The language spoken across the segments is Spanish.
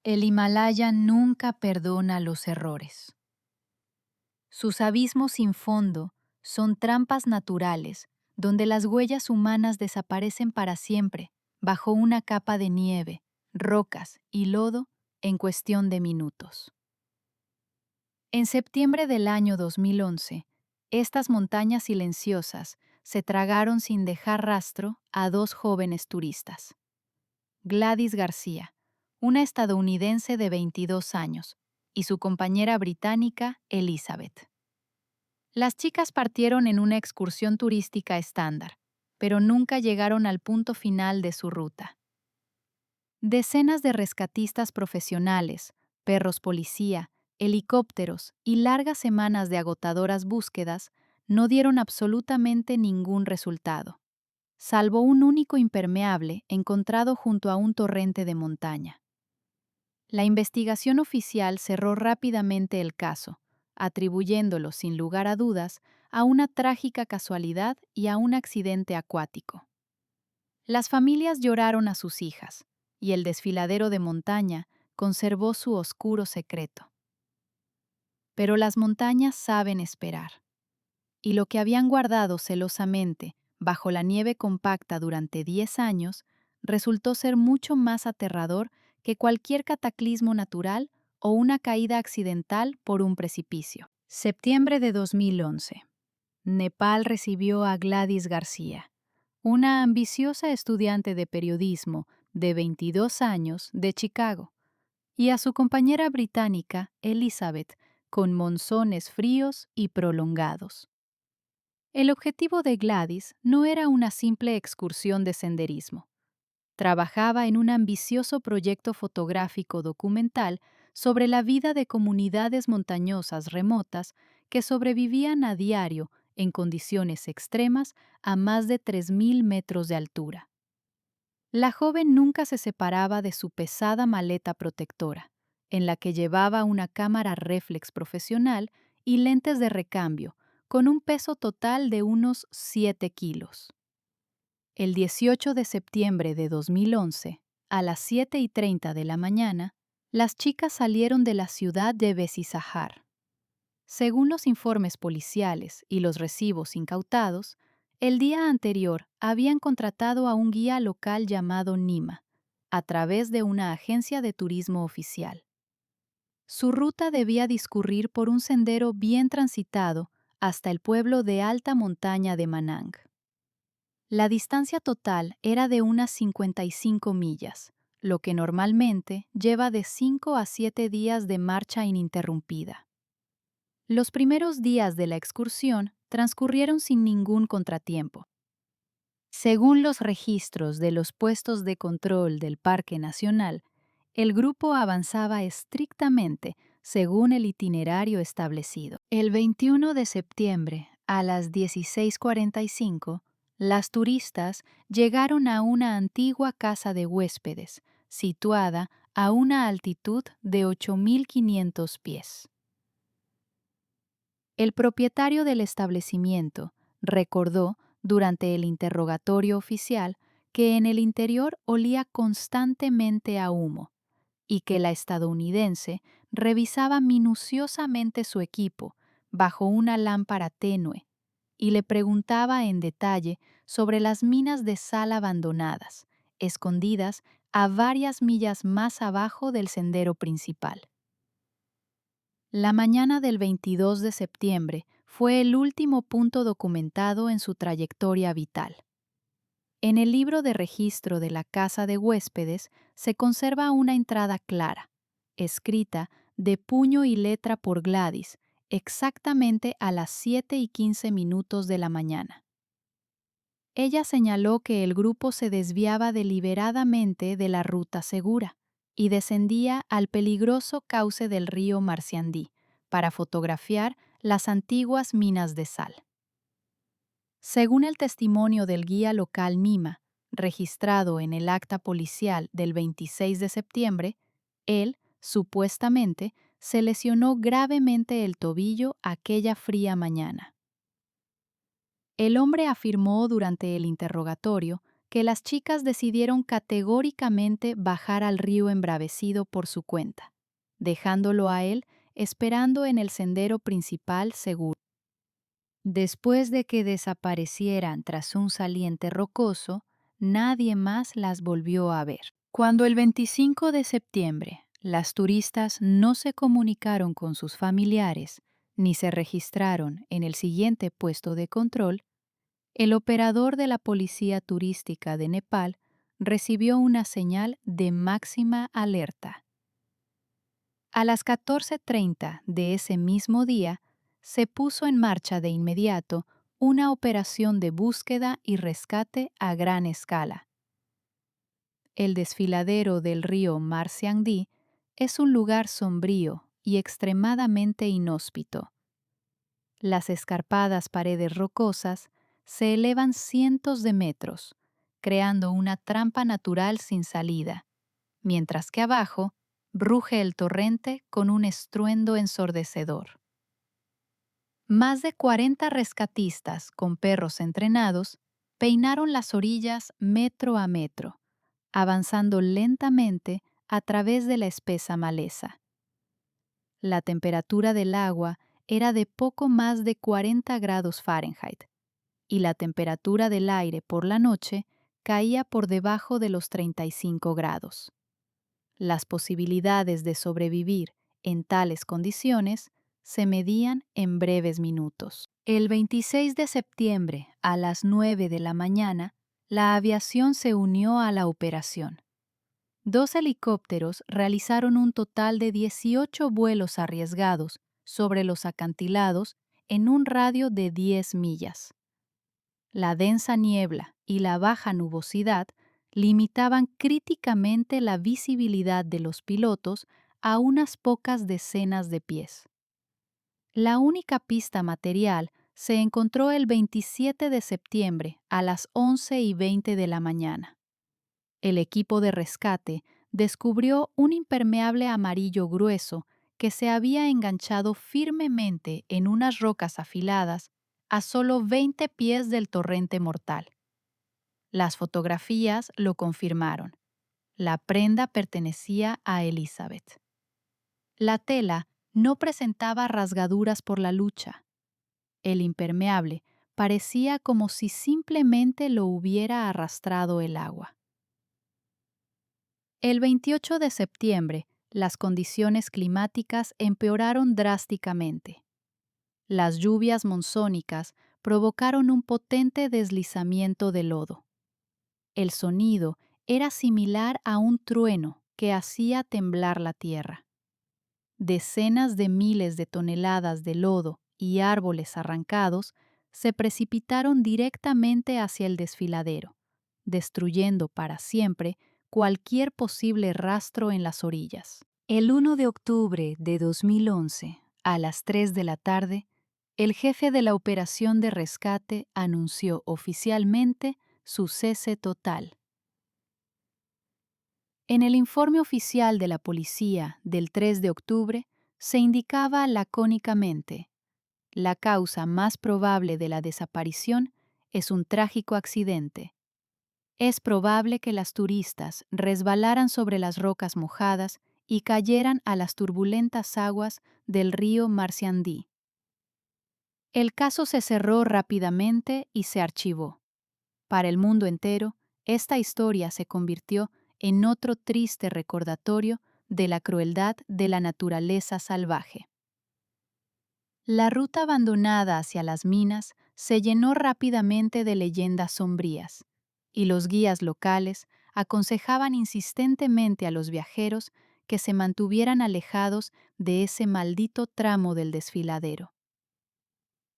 El Himalaya nunca perdona los errores. Sus abismos sin fondo son trampas naturales donde las huellas humanas desaparecen para siempre bajo una capa de nieve, rocas y lodo en cuestión de minutos. En septiembre del año 2011, estas montañas silenciosas se tragaron sin dejar rastro a dos jóvenes turistas. Gladys García, una estadounidense de 22 años, y su compañera británica Elizabeth. Las chicas partieron en una excursión turística estándar, pero nunca llegaron al punto final de su ruta. Decenas de rescatistas profesionales, perros policía, helicópteros y largas semanas de agotadoras búsquedas no dieron absolutamente ningún resultado, salvo un único impermeable encontrado junto a un torrente de montaña. La investigación oficial cerró rápidamente el caso, atribuyéndolo sin lugar a dudas a una trágica casualidad y a un accidente acuático. Las familias lloraron a sus hijas, y el desfiladero de montaña conservó su oscuro secreto. Pero las montañas saben esperar, y lo que habían guardado celosamente bajo la nieve compacta durante 10 años resultó ser mucho más aterrador que cualquier cataclismo natural o una caída accidental por un precipicio. Septiembre de 2011. Nepal recibió a Gladys García, una ambiciosa estudiante de periodismo de 22 años de Chicago, y a su compañera británica Elizabeth, con monzones fríos y prolongados. El objetivo de Gladys no era una simple excursión de senderismo. Trabajaba en un ambicioso proyecto fotográfico documental sobre la vida de comunidades montañosas remotas que sobrevivían a diario en condiciones extremas a más de 3.000 metros de altura. La joven nunca se separaba de su pesada maleta protectora, en la que llevaba una cámara réflex profesional y lentes de recambio, con un peso total de unos 7 kilos. El 18 de septiembre de 2011, a las 7:30 de la mañana, las chicas salieron de la ciudad de Besisahar. Según los informes policiales y los recibos incautados, el día anterior habían contratado a un guía local llamado Nima, a través de una agencia de turismo oficial. Su ruta debía discurrir por un sendero bien transitado hasta el pueblo de alta montaña de Manang. La distancia total era de unas 55 millas, lo que normalmente lleva de 5 a 7 días de marcha ininterrumpida. Los primeros días de la excursión transcurrieron sin ningún contratiempo. Según los registros de los puestos de control del Parque Nacional, el grupo avanzaba estrictamente según el itinerario establecido. El 21 de septiembre, a las 16:45, las turistas llegaron a una antigua casa de huéspedes, situada a una altitud de 8.500 pies. El propietario del establecimiento recordó durante el interrogatorio oficial que en el interior olía constantemente a humo y que la estadounidense revisaba minuciosamente su equipo bajo una lámpara tenue y le preguntaba en detalle sobre las minas de sal abandonadas, escondidas a varias millas más abajo del sendero principal. La mañana del 22 de septiembre fue el último punto documentado en su trayectoria vital. En el libro de registro de la casa de huéspedes se conserva una entrada clara, escrita de puño y letra por Gladys, exactamente a las 7:15 de la mañana. Ella señaló que el grupo se desviaba deliberadamente de la ruta segura y descendía al peligroso cauce del río Marciandí para fotografiar las antiguas minas de sal. Según el testimonio del guía local Nima, registrado en el acta policial del 26 de septiembre, él, supuestamente, se lesionó gravemente el tobillo aquella fría mañana. El hombre afirmó durante el interrogatorio que las chicas decidieron categóricamente bajar al río embravecido por su cuenta, dejándolo a él esperando en el sendero principal seguro. Después de que desaparecieran tras un saliente rocoso, nadie más las volvió a ver. Cuando el 25 de septiembre las turistas no se comunicaron con sus familiares ni se registraron en el siguiente puesto de control, el operador de la policía turística de Nepal recibió una señal de máxima alerta. A las 14:30 de ese mismo día, se puso en marcha de inmediato una operación de búsqueda y rescate a gran escala. El desfiladero del río Marsyangdi es un lugar sombrío y extremadamente inhóspito. Las escarpadas paredes rocosas se elevan cientos de metros, creando una trampa natural sin salida, mientras que abajo ruge el torrente con un estruendo ensordecedor. Más de 40 rescatistas con perros entrenados peinaron las orillas metro a metro, avanzando lentamente a través de la espesa maleza. La temperatura del agua era de poco más de 40 grados Fahrenheit y la temperatura del aire por la noche caía por debajo de los 35 grados. Las posibilidades de sobrevivir en tales condiciones se medían en breves minutos. El 26 de septiembre, a las 9 de la mañana, la aviación se unió a la operación. 2 helicópteros realizaron un total de 18 vuelos arriesgados sobre los acantilados en un radio de 10 millas. La densa niebla y la baja nubosidad limitaban críticamente la visibilidad de los pilotos a unas pocas decenas de pies. La única pista material se encontró el 27 de septiembre a las 11:20 de la mañana. El equipo de rescate descubrió un impermeable amarillo grueso que se había enganchado firmemente en unas rocas afiladas a solo 20 pies del torrente mortal. Las fotografías lo confirmaron. La prenda pertenecía a Elizabeth. La tela no presentaba rasgaduras por la lucha. El impermeable parecía como si simplemente lo hubiera arrastrado el agua. El 28 de septiembre, las condiciones climáticas empeoraron drásticamente. Las lluvias monzónicas provocaron un potente deslizamiento de lodo. El sonido era similar a un trueno que hacía temblar la tierra. Decenas de miles de toneladas de lodo y árboles arrancados se precipitaron directamente hacia el desfiladero, destruyendo para siempre cualquier posible rastro en las orillas. El 1 de octubre de 2011, a las 3 de la tarde, el jefe de la operación de rescate anunció oficialmente su cese total. En el informe oficial de la policía del 3 de octubre se indicaba lacónicamente: la causa más probable de la desaparición es un trágico accidente. Es probable que las turistas resbalaran sobre las rocas mojadas y cayeran a las turbulentas aguas del río Marsyangdi. El caso se cerró rápidamente y se archivó. Para el mundo entero, esta historia se convirtió en otro triste recordatorio de la crueldad de la naturaleza salvaje. La ruta abandonada hacia las minas se llenó rápidamente de leyendas sombrías, y los guías locales aconsejaban insistentemente a los viajeros que se mantuvieran alejados de ese maldito tramo del desfiladero.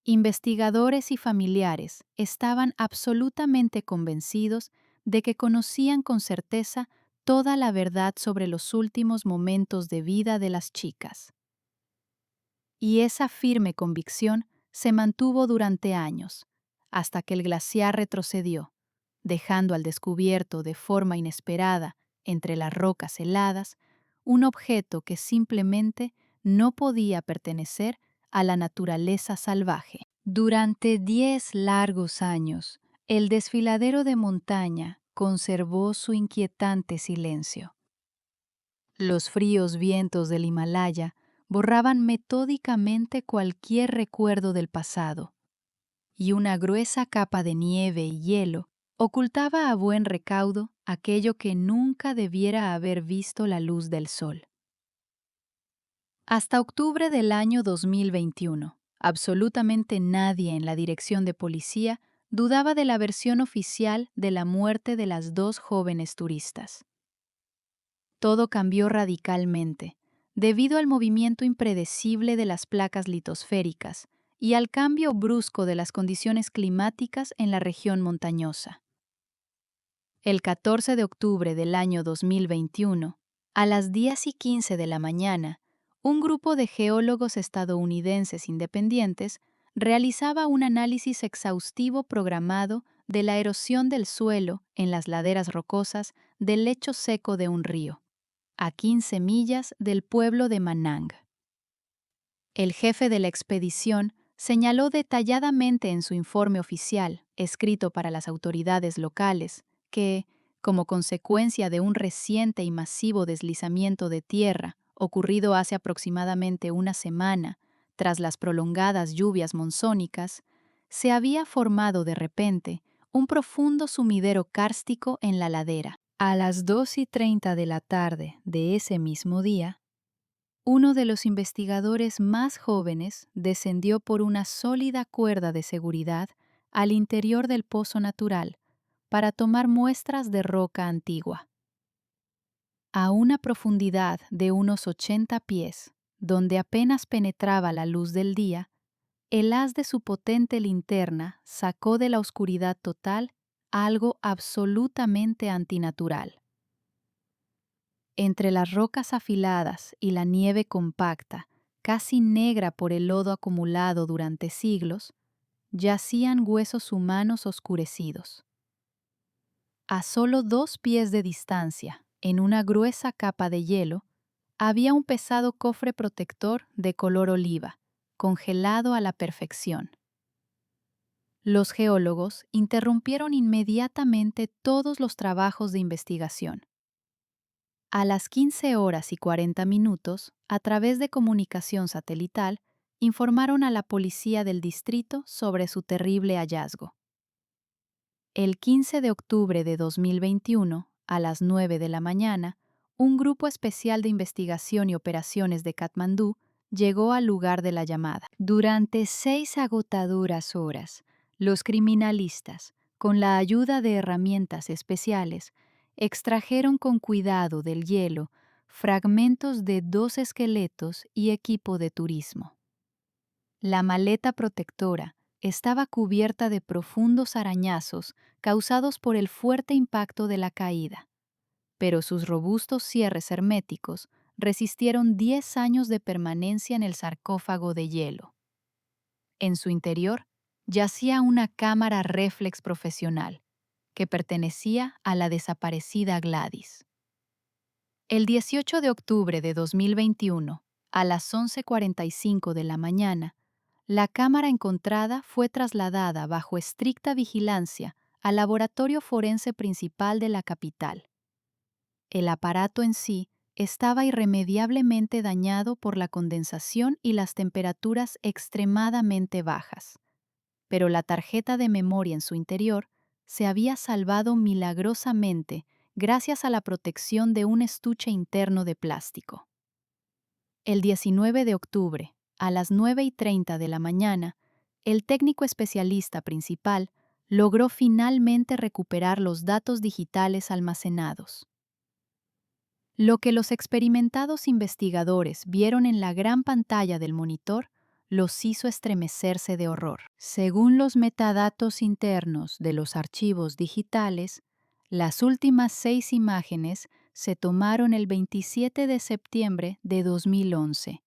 Investigadores y familiares estaban absolutamente convencidos de que conocían con certeza toda la verdad sobre los últimos momentos de vida de las chicas. Y esa firme convicción se mantuvo durante años, hasta que el glaciar retrocedió, dejando al descubierto de forma inesperada, entre las rocas heladas, un objeto que simplemente no podía pertenecer a la naturaleza salvaje. Durante 10 largos años, el desfiladero de montaña conservó su inquietante silencio. Los fríos vientos del Himalaya borraban metódicamente cualquier recuerdo del pasado, y una gruesa capa de nieve y hielo ocultaba a buen recaudo aquello que nunca debiera haber visto la luz del sol. Hasta octubre del año 2021, absolutamente nadie en la dirección de policía dudaba de la versión oficial de la muerte de las dos jóvenes turistas. Todo cambió radicalmente, debido al movimiento impredecible de las placas litosféricas y al cambio brusco de las condiciones climáticas en la región montañosa. El 14 de octubre del año 2021, a las 10:15 de la mañana, un grupo de geólogos estadounidenses independientes realizaba un análisis exhaustivo programado de la erosión del suelo en las laderas rocosas del lecho seco de un río, a 15 millas del pueblo de Manang. El jefe de la expedición señaló detalladamente en su informe oficial, escrito para las autoridades locales, que, como consecuencia de un reciente y masivo deslizamiento de tierra ocurrido hace aproximadamente una semana, tras las prolongadas lluvias monzónicas, se había formado de repente un profundo sumidero kárstico en la ladera. A las 2:30 de la tarde de ese mismo día, uno de los investigadores más jóvenes descendió por una sólida cuerda de seguridad al interior del pozo natural para tomar muestras de roca antigua. A una profundidad de unos 80 pies, donde apenas penetraba la luz del día, el haz de su potente linterna sacó de la oscuridad total algo absolutamente antinatural. Entre las rocas afiladas y la nieve compacta, casi negra por el lodo acumulado durante siglos, yacían huesos humanos oscurecidos. A solo 2 pies de distancia, en una gruesa capa de hielo, había un pesado cofre protector de color oliva, congelado a la perfección. Los geólogos interrumpieron inmediatamente todos los trabajos de investigación. A las 15:40, a través de comunicación satelital, informaron a la policía del distrito sobre su terrible hallazgo. El 15 de octubre de 2021, a las 9 de la mañana, un grupo especial de investigación y operaciones de Katmandú llegó al lugar de la llamada. Durante 6 agotadoras horas, los criminalistas, con la ayuda de herramientas especiales, extrajeron con cuidado del hielo fragmentos de 2 esqueletos y equipo de turismo. La maleta protectora estaba cubierta de profundos arañazos causados por el fuerte impacto de la caída, pero sus robustos cierres herméticos resistieron 10 años de permanencia en el sarcófago de hielo. En su interior yacía una cámara réflex profesional, que pertenecía a la desaparecida Gladys. El 18 de octubre de 2021, a las 11:45 de la mañana, la cámara encontrada fue trasladada bajo estricta vigilancia al laboratorio forense principal de la capital. El aparato en sí estaba irremediablemente dañado por la condensación y las temperaturas extremadamente bajas, pero la tarjeta de memoria en su interior se había salvado milagrosamente gracias a la protección de un estuche interno de plástico. El 19 de octubre, a las 9:30 de la mañana, el técnico especialista principal logró finalmente recuperar los datos digitales almacenados. Lo que los experimentados investigadores vieron en la gran pantalla del monitor los hizo estremecerse de horror. Según los metadatos internos de los archivos digitales, las últimas 6 imágenes se tomaron el 27 de septiembre de 2011,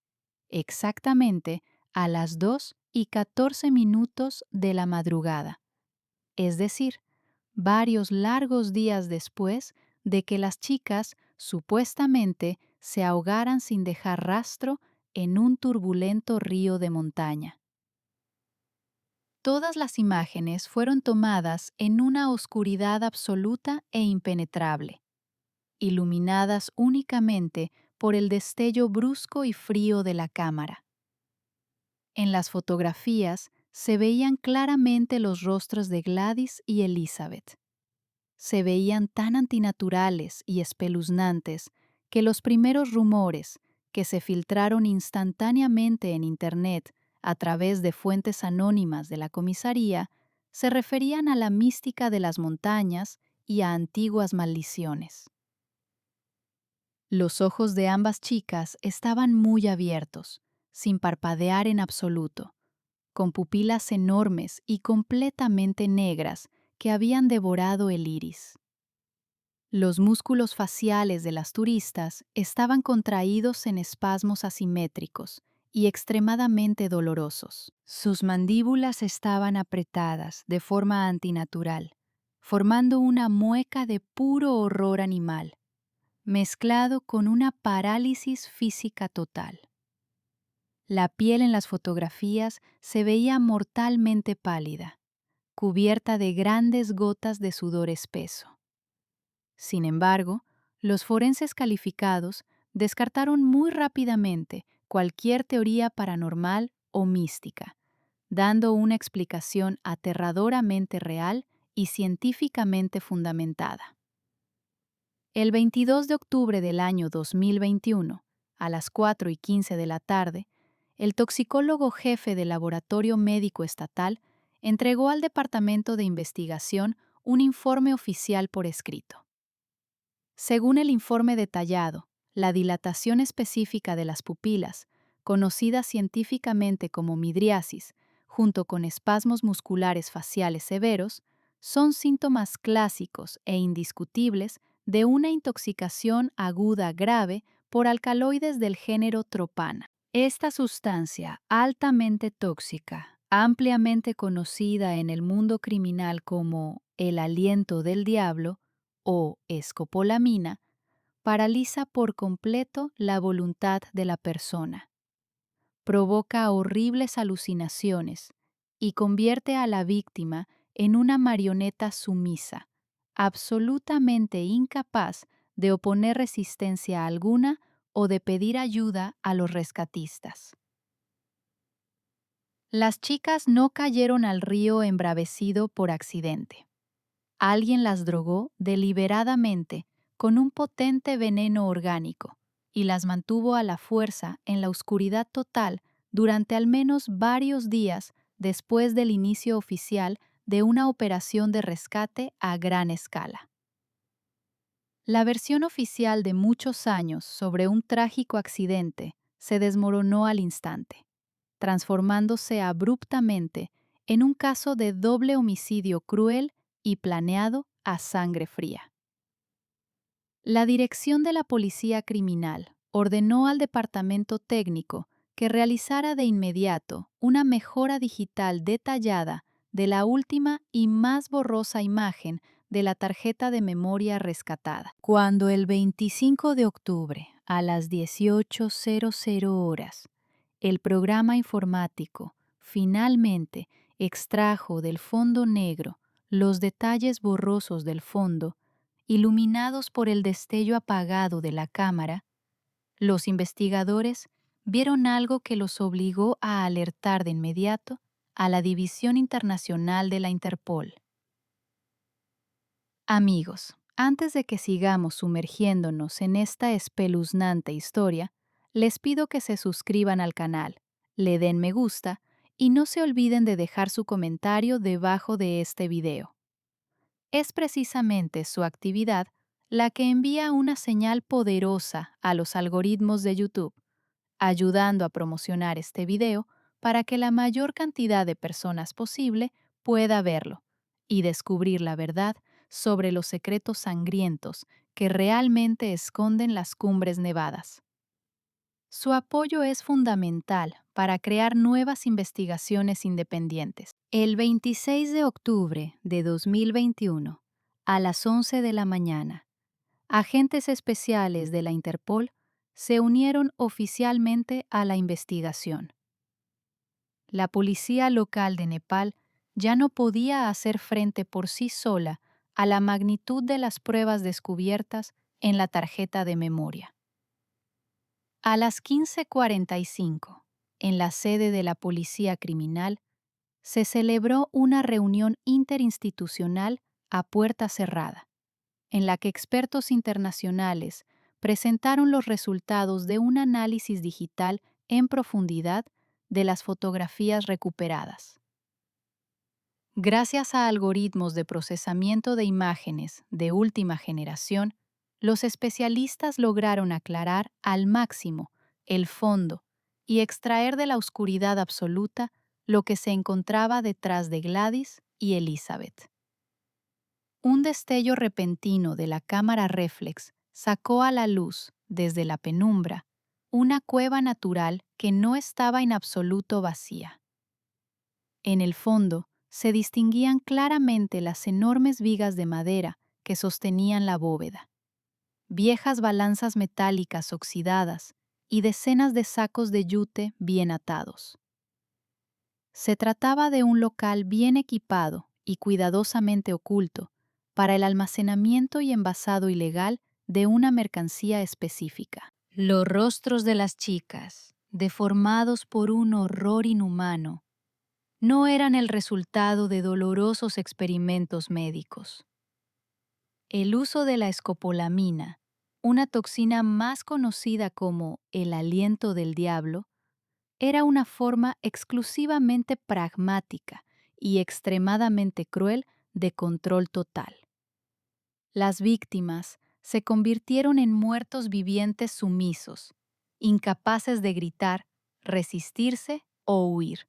exactamente a las 2:14 de la madrugada, es decir, varios largos días después de que las chicas supuestamente se ahogaran sin dejar rastro en un turbulento río de montaña. Todas las imágenes fueron tomadas en una oscuridad absoluta e impenetrable, iluminadas únicamente por el destello brusco y frío de la cámara. En las fotografías se veían claramente los rostros de Gladys y Elizabeth. Se veían tan antinaturales y espeluznantes que los primeros rumores, que se filtraron instantáneamente en Internet a través de fuentes anónimas de la comisaría, se referían a la mística de las montañas y a antiguas maldiciones. Los ojos de ambas chicas estaban muy abiertos, sin parpadear en absoluto, con pupilas enormes y completamente negras que habían devorado el iris. Los músculos faciales de las turistas estaban contraídos en espasmos asimétricos y extremadamente dolorosos. Sus mandíbulas estaban apretadas de forma antinatural, formando una mueca de puro horror animal, mezclado con una parálisis física total. La piel en las fotografías se veía mortalmente pálida, cubierta de grandes gotas de sudor espeso. Sin embargo, los forenses calificados descartaron muy rápidamente cualquier teoría paranormal o mística, dando una explicación aterradoramente real y científicamente fundamentada. El 22 de octubre del año 2021, a las 4:15 de la tarde, el toxicólogo jefe del Laboratorio Médico Estatal entregó al Departamento de Investigación un informe oficial por escrito. Según el informe detallado, la dilatación específica de las pupilas, conocida científicamente como midriasis, junto con espasmos musculares faciales severos, son síntomas clásicos e indiscutibles de una intoxicación aguda grave por alcaloides del género tropana. Esta sustancia altamente tóxica, ampliamente conocida en el mundo criminal como el aliento del diablo o escopolamina, paraliza por completo la voluntad de la persona, provoca horribles alucinaciones y convierte a la víctima en una marioneta sumisa, absolutamente incapaz de oponer resistencia alguna o de pedir ayuda a los rescatistas. Las chicas no cayeron al río embravecido por accidente. Alguien las drogó deliberadamente con un potente veneno orgánico y las mantuvo a la fuerza en la oscuridad total durante al menos varios días después del inicio oficial de una operación de rescate a gran escala. La versión oficial de muchos años sobre un trágico accidente se desmoronó al instante, transformándose abruptamente en un caso de doble homicidio cruel y planeado a sangre fría. La dirección de la Policía Criminal ordenó al Departamento Técnico que realizara de inmediato una mejora digital detallada de la última y más borrosa imagen de la tarjeta de memoria rescatada. Cuando el 25 de octubre, a las 18:00 horas, el programa informático finalmente extrajo del fondo negro los detalles borrosos del fondo, iluminados por el destello apagado de la cámara, los investigadores vieron algo que los obligó a alertar de inmediato a la División Internacional de la Interpol. Amigos, antes de que sigamos sumergiéndonos en esta espeluznante historia, les pido que se suscriban al canal, le den me gusta y no se olviden de dejar su comentario debajo de este video. Es precisamente su actividad la que envía una señal poderosa a los algoritmos de YouTube, ayudando a promocionar este video para que la mayor cantidad de personas posible pueda verlo y descubrir la verdad sobre los secretos sangrientos que realmente esconden las cumbres nevadas. Su apoyo es fundamental para crear nuevas investigaciones independientes. El 26 de octubre de 2021, a las 11 de la mañana, agentes especiales de la Interpol se unieron oficialmente a la investigación. La policía local de Nepal ya no podía hacer frente por sí sola a la magnitud de las pruebas descubiertas en la tarjeta de memoria. A las 15:45, en la sede de la Policía Criminal, se celebró una reunión interinstitucional a puerta cerrada, en la que expertos internacionales presentaron los resultados de un análisis digital en profundidad de las fotografías recuperadas. Gracias a algoritmos de procesamiento de imágenes de última generación, los especialistas lograron aclarar al máximo el fondo y extraer de la oscuridad absoluta lo que se encontraba detrás de Gladys y Elizabeth. Un destello repentino de la cámara réflex sacó a la luz, desde la penumbra, una cueva natural que no estaba en absoluto vacía. En el fondo, se distinguían claramente las enormes vigas de madera que sostenían la bóveda, viejas balanzas metálicas oxidadas y decenas de sacos de yute bien atados. Se trataba de un local bien equipado y cuidadosamente oculto para el almacenamiento y envasado ilegal de una mercancía específica. Los rostros de las chicas, deformados por un horror inhumano, no eran el resultado de dolorosos experimentos médicos. El uso de la escopolamina, una toxina más conocida como el aliento del diablo, era una forma exclusivamente pragmática y extremadamente cruel de control total. Las víctimas se convirtieron en muertos vivientes sumisos, incapaces de gritar, resistirse o huir,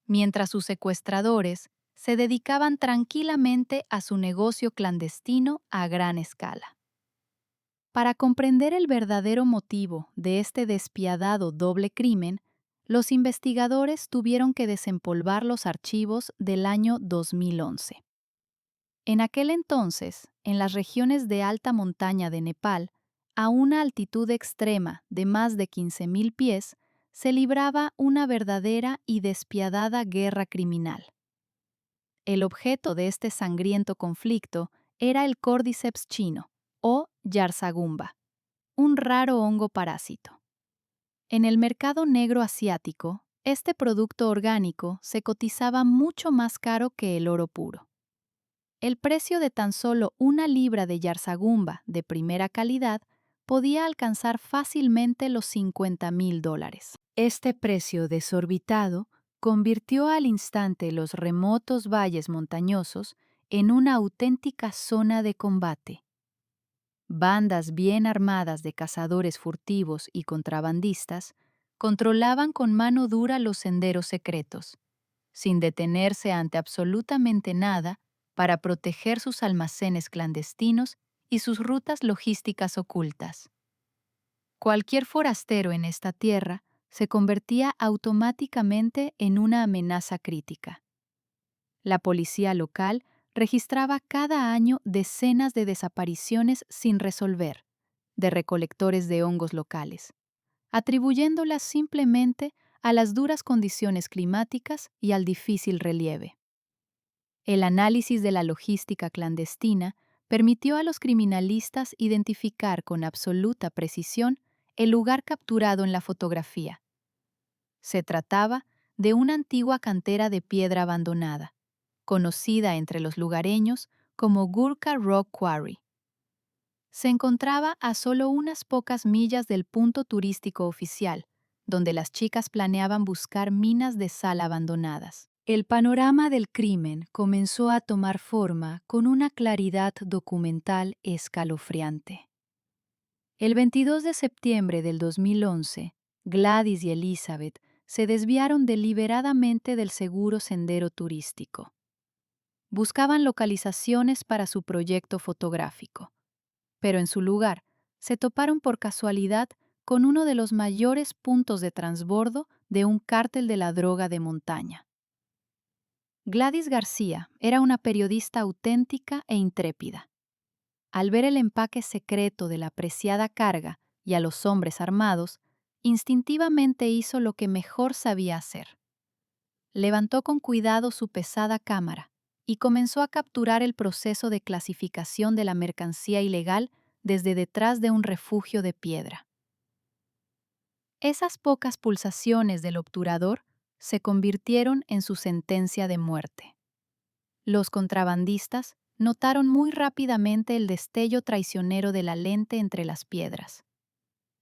mientras sus secuestradores se dedicaban tranquilamente a su negocio clandestino a gran escala. Para comprender el verdadero motivo de este despiadado doble crimen, los investigadores tuvieron que desempolvar los archivos del año 2011. En aquel entonces, en las regiones de alta montaña de Nepal, a una altitud extrema de más de 15.000 pies, se libraba una verdadera y despiadada guerra criminal. El objeto de este sangriento conflicto era el Cordyceps chino, o Yarsagumba, un raro hongo parásito. En el mercado negro asiático, este producto orgánico se cotizaba mucho más caro que el oro puro. El precio de tan solo una libra de Yarsagumba de primera calidad podía alcanzar fácilmente los $50.000. Este precio desorbitado convirtió al instante los remotos valles montañosos en una auténtica zona de combate. Bandas bien armadas de cazadores furtivos y contrabandistas controlaban con mano dura los senderos secretos, sin detenerse ante absolutamente nada para proteger sus almacenes clandestinos y sus rutas logísticas ocultas. Cualquier forastero en esta tierra se convertía automáticamente en una amenaza crítica. La policía local registraba cada año decenas de desapariciones sin resolver, de recolectores de hongos locales, atribuyéndolas simplemente a las duras condiciones climáticas y al difícil relieve. El análisis de la logística clandestina permitió a los criminalistas identificar con absoluta precisión el lugar capturado en la fotografía. Se trataba de una antigua cantera de piedra abandonada, conocida entre los lugareños como Gurkha Rock Quarry. Se encontraba a solo unas pocas millas del punto turístico oficial, donde las chicas planeaban buscar minas de sal abandonadas. El panorama del crimen comenzó a tomar forma con una claridad documental escalofriante. El 22 de septiembre del 2011, Gladys y Elizabeth se desviaron deliberadamente del seguro sendero turístico. Buscaban localizaciones para su proyecto fotográfico, pero en su lugar se toparon por casualidad con uno de los mayores puntos de transbordo de un cártel de la droga de montaña. Gladys García era una periodista auténtica e intrépida. Al ver el empaque secreto de la preciada carga y a los hombres armados, instintivamente hizo lo que mejor sabía hacer. Levantó con cuidado su pesada cámara y comenzó a capturar el proceso de clasificación de la mercancía ilegal desde detrás de un refugio de piedra. Esas pocas pulsaciones del obturador se convirtieron en su sentencia de muerte. Los contrabandistas notaron muy rápidamente el destello traicionero de la lente entre las piedras.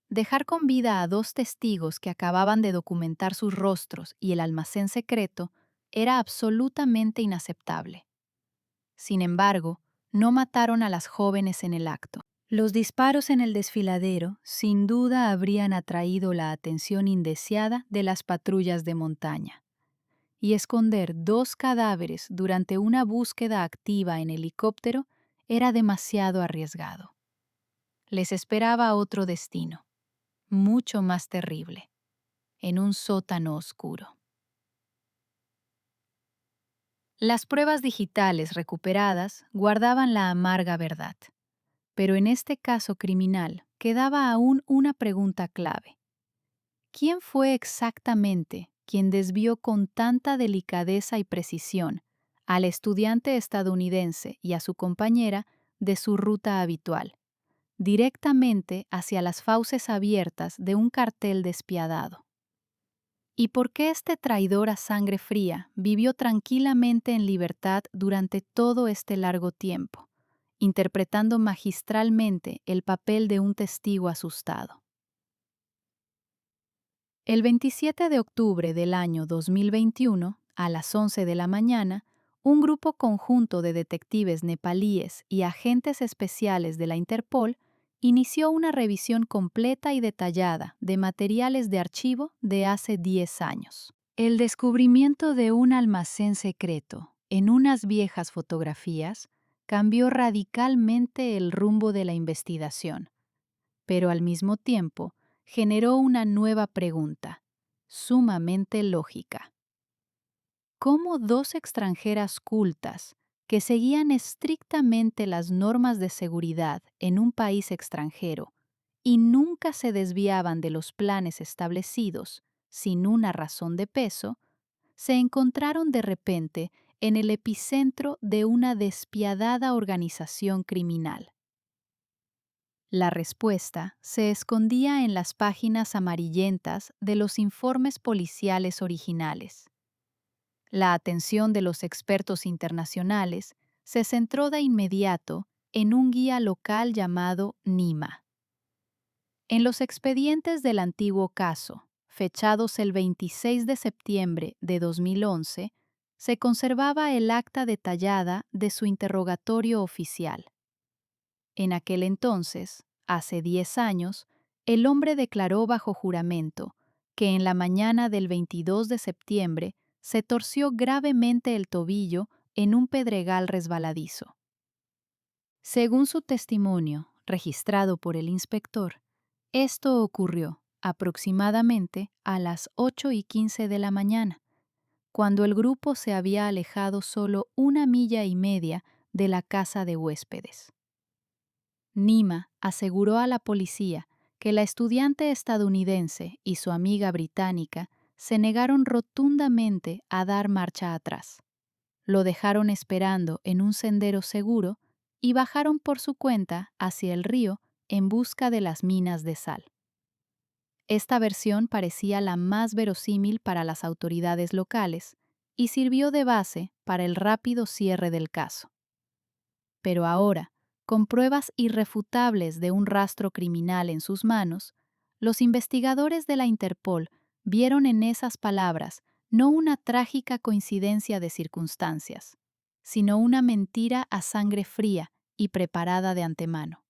Dejar con vida a dos testigos que acababan de documentar sus rostros y el almacén secreto era absolutamente inaceptable. Sin embargo, no mataron a las jóvenes en el acto. Los disparos en el desfiladero sin duda habrían atraído la atención indeseada de las patrullas de montaña, y esconder dos cadáveres durante una búsqueda activa en helicóptero era demasiado arriesgado. Les esperaba otro destino, mucho más terrible, en un sótano oscuro. Las pruebas digitales recuperadas guardaban la amarga verdad, pero en este caso criminal quedaba aún una pregunta clave. ¿Quién fue exactamente quien desvió con tanta delicadeza y precisión al estudiante estadounidense y a su compañera de su ruta habitual, directamente hacia las fauces abiertas de un cartel despiadado? ¿Y por qué este traidor a sangre fría vivió tranquilamente en libertad durante todo este largo tiempo, interpretando magistralmente el papel de un testigo asustado? El 27 de octubre del año 2021, a las 11 de la mañana, un grupo conjunto de detectives nepalíes y agentes especiales de la Interpol inició una revisión completa y detallada de materiales de archivo de hace 10 años. El descubrimiento de un almacén secreto en unas viejas fotografías cambió radicalmente el rumbo de la investigación, pero al mismo tiempo generó una nueva pregunta, sumamente lógica. ¿Cómo dos extranjeras cultas, que seguían estrictamente las normas de seguridad en un país extranjero y nunca se desviaban de los planes establecidos sin una razón de peso, se encontraron de repente en el epicentro de una despiadada organización criminal? La respuesta se escondía en las páginas amarillentas de los informes policiales originales. La atención de los expertos internacionales se centró de inmediato en un guía local llamado NIMA. En los expedientes del antiguo caso, fechados el 26 de septiembre de 2011, se conservaba el acta detallada de su interrogatorio oficial. En aquel entonces, hace 10 años, el hombre declaró bajo juramento que en la mañana del 22 de septiembre se torció gravemente el tobillo en un pedregal resbaladizo. Según su testimonio, registrado por el inspector, esto ocurrió aproximadamente a las 8:15 de la mañana, cuando el grupo se había alejado solo 1,5 millas de la casa de huéspedes. Nima aseguró a la policía que la estudiante estadounidense y su amiga británica se negaron rotundamente a dar marcha atrás. Lo dejaron esperando en un sendero seguro y bajaron por su cuenta hacia el río en busca de las minas de sal. Esta versión parecía la más verosímil para las autoridades locales y sirvió de base para el rápido cierre del caso. Pero ahora, con pruebas irrefutables de un rastro criminal en sus manos, los investigadores de la Interpol vieron en esas palabras no una trágica coincidencia de circunstancias, sino una mentira a sangre fría y preparada de antemano.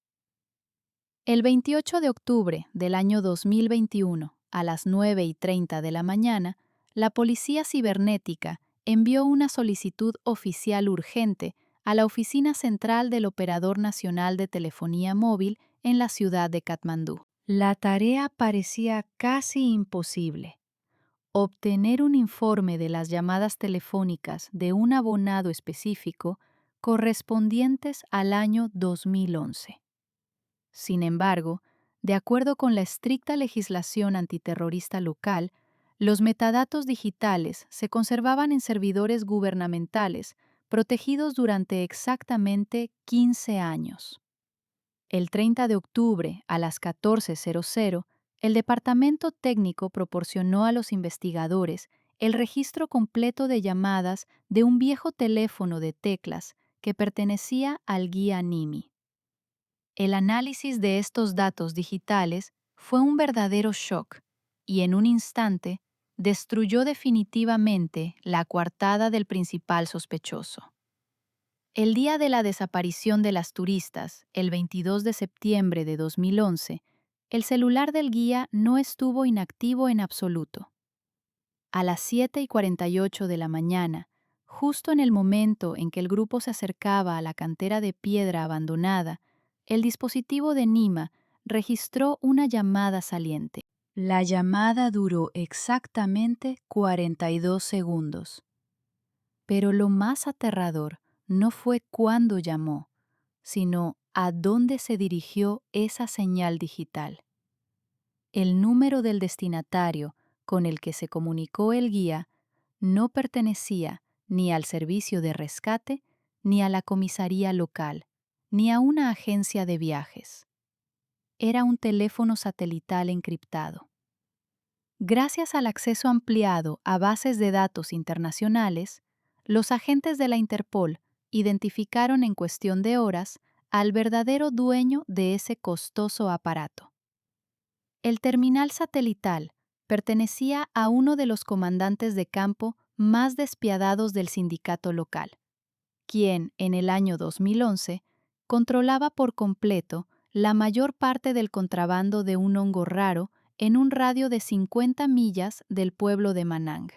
El 28 de octubre del año 2021, a las 9:30 de la mañana, la Policía Cibernética envió una solicitud oficial urgente a la Oficina Central del Operador Nacional de Telefonía Móvil en la ciudad de Katmandú. La tarea parecía casi imposible. Obtener un informe de las llamadas telefónicas de un abonado específico correspondientes al año 2011. Sin embargo, de acuerdo con la estricta legislación antiterrorista local, Los metadatos digitales se conservaban en servidores gubernamentales, protegidos durante exactamente 15 años. El 30 de octubre, a las 14:00, el Departamento Técnico proporcionó a los investigadores el registro completo de llamadas de un viejo teléfono de teclas que pertenecía al guía NIMI. El análisis de estos datos digitales fue un verdadero shock y en un instante destruyó definitivamente la coartada del principal sospechoso. El día de la desaparición de las turistas, el 22 de septiembre de 2011, el celular del guía no estuvo inactivo en absoluto. A las 7:48 de la mañana, justo en el momento en que el grupo se acercaba a la cantera de piedra abandonada, el dispositivo de Nima registró una llamada saliente. La llamada duró exactamente 42 segundos. Pero lo más aterrador no fue cuándo llamó, sino a dónde se dirigió esa señal digital. El número del destinatario con el que se comunicó el guía no pertenecía ni al servicio de rescate, ni a la comisaría local, ni a una agencia de viajes. Era un teléfono satelital encriptado. Gracias al acceso ampliado a bases de datos internacionales, los agentes de la Interpol identificaron en cuestión de horas al verdadero dueño de ese costoso aparato. El terminal satelital pertenecía a uno de los comandantes de campo más despiadados del sindicato local, quien, en el año 2011, controlaba por completo la mayor parte del contrabando de un hongo raro en un radio de 50 millas del pueblo de Manang.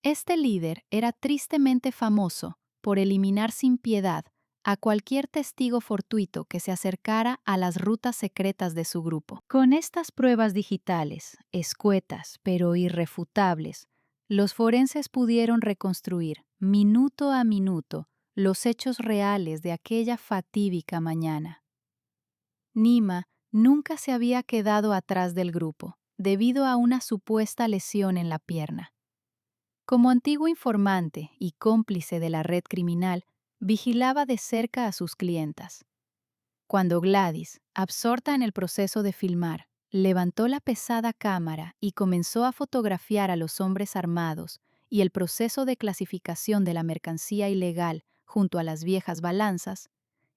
Este líder era tristemente famoso por eliminar sin piedad a cualquier testigo fortuito que se acercara a las rutas secretas de su grupo. Con estas pruebas digitales, escuetas pero irrefutables, los forenses pudieron reconstruir, minuto a minuto, los hechos reales de aquella fatídica mañana. Nima nunca se había quedado atrás del grupo, debido a una supuesta lesión en la pierna. Como antiguo informante y cómplice de la red criminal, vigilaba de cerca a sus clientas. Cuando Gladys, absorta en el proceso de filmar, levantó la pesada cámara y comenzó a fotografiar a los hombres armados y el proceso de clasificación de la mercancía ilegal junto a las viejas balanzas,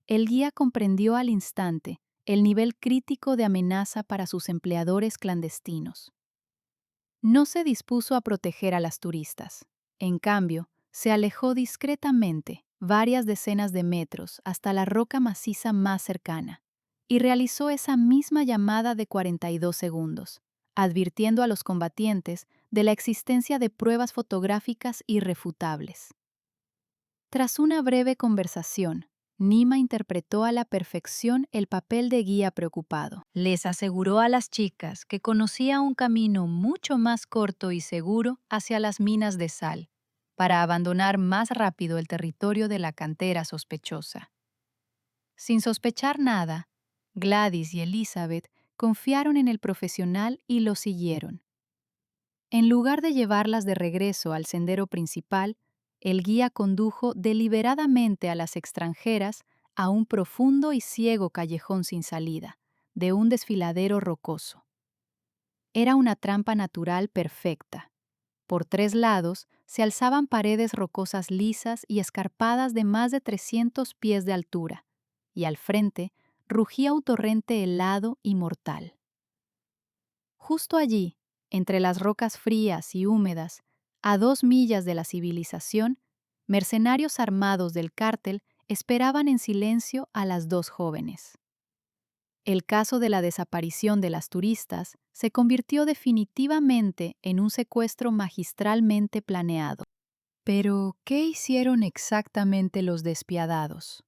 el guía comprendió al instante el nivel crítico de amenaza para sus empleadores clandestinos. No se dispuso a proteger a las turistas. En cambio, se alejó discretamente varias decenas de metros hasta la roca maciza más cercana y realizó esa misma llamada de 42 segundos, advirtiendo a los combatientes de la existencia de pruebas fotográficas irrefutables. Tras una breve conversación, Nima interpretó a la perfección el papel de guía preocupado. Les aseguró a las chicas que conocía un camino mucho más corto y seguro hacia las minas de sal, para abandonar más rápido el territorio de la cantera sospechosa. Sin sospechar nada, Gladys y Elizabeth confiaron en el profesional y lo siguieron. En lugar de llevarlas de regreso al sendero principal, el guía condujo deliberadamente a las extranjeras a un profundo y ciego callejón sin salida, de un desfiladero rocoso. Era una trampa natural perfecta. Por 3 lados se alzaban paredes rocosas lisas y escarpadas de más de 300 pies de altura, y al frente rugía un torrente helado y mortal. Justo allí, entre las rocas frías y húmedas, a 2 millas de la civilización, mercenarios armados del cártel esperaban en silencio a las 2 jóvenes. El caso de la desaparición de las turistas se convirtió definitivamente en un secuestro magistralmente planeado. Pero, ¿qué hicieron exactamente los despiadados?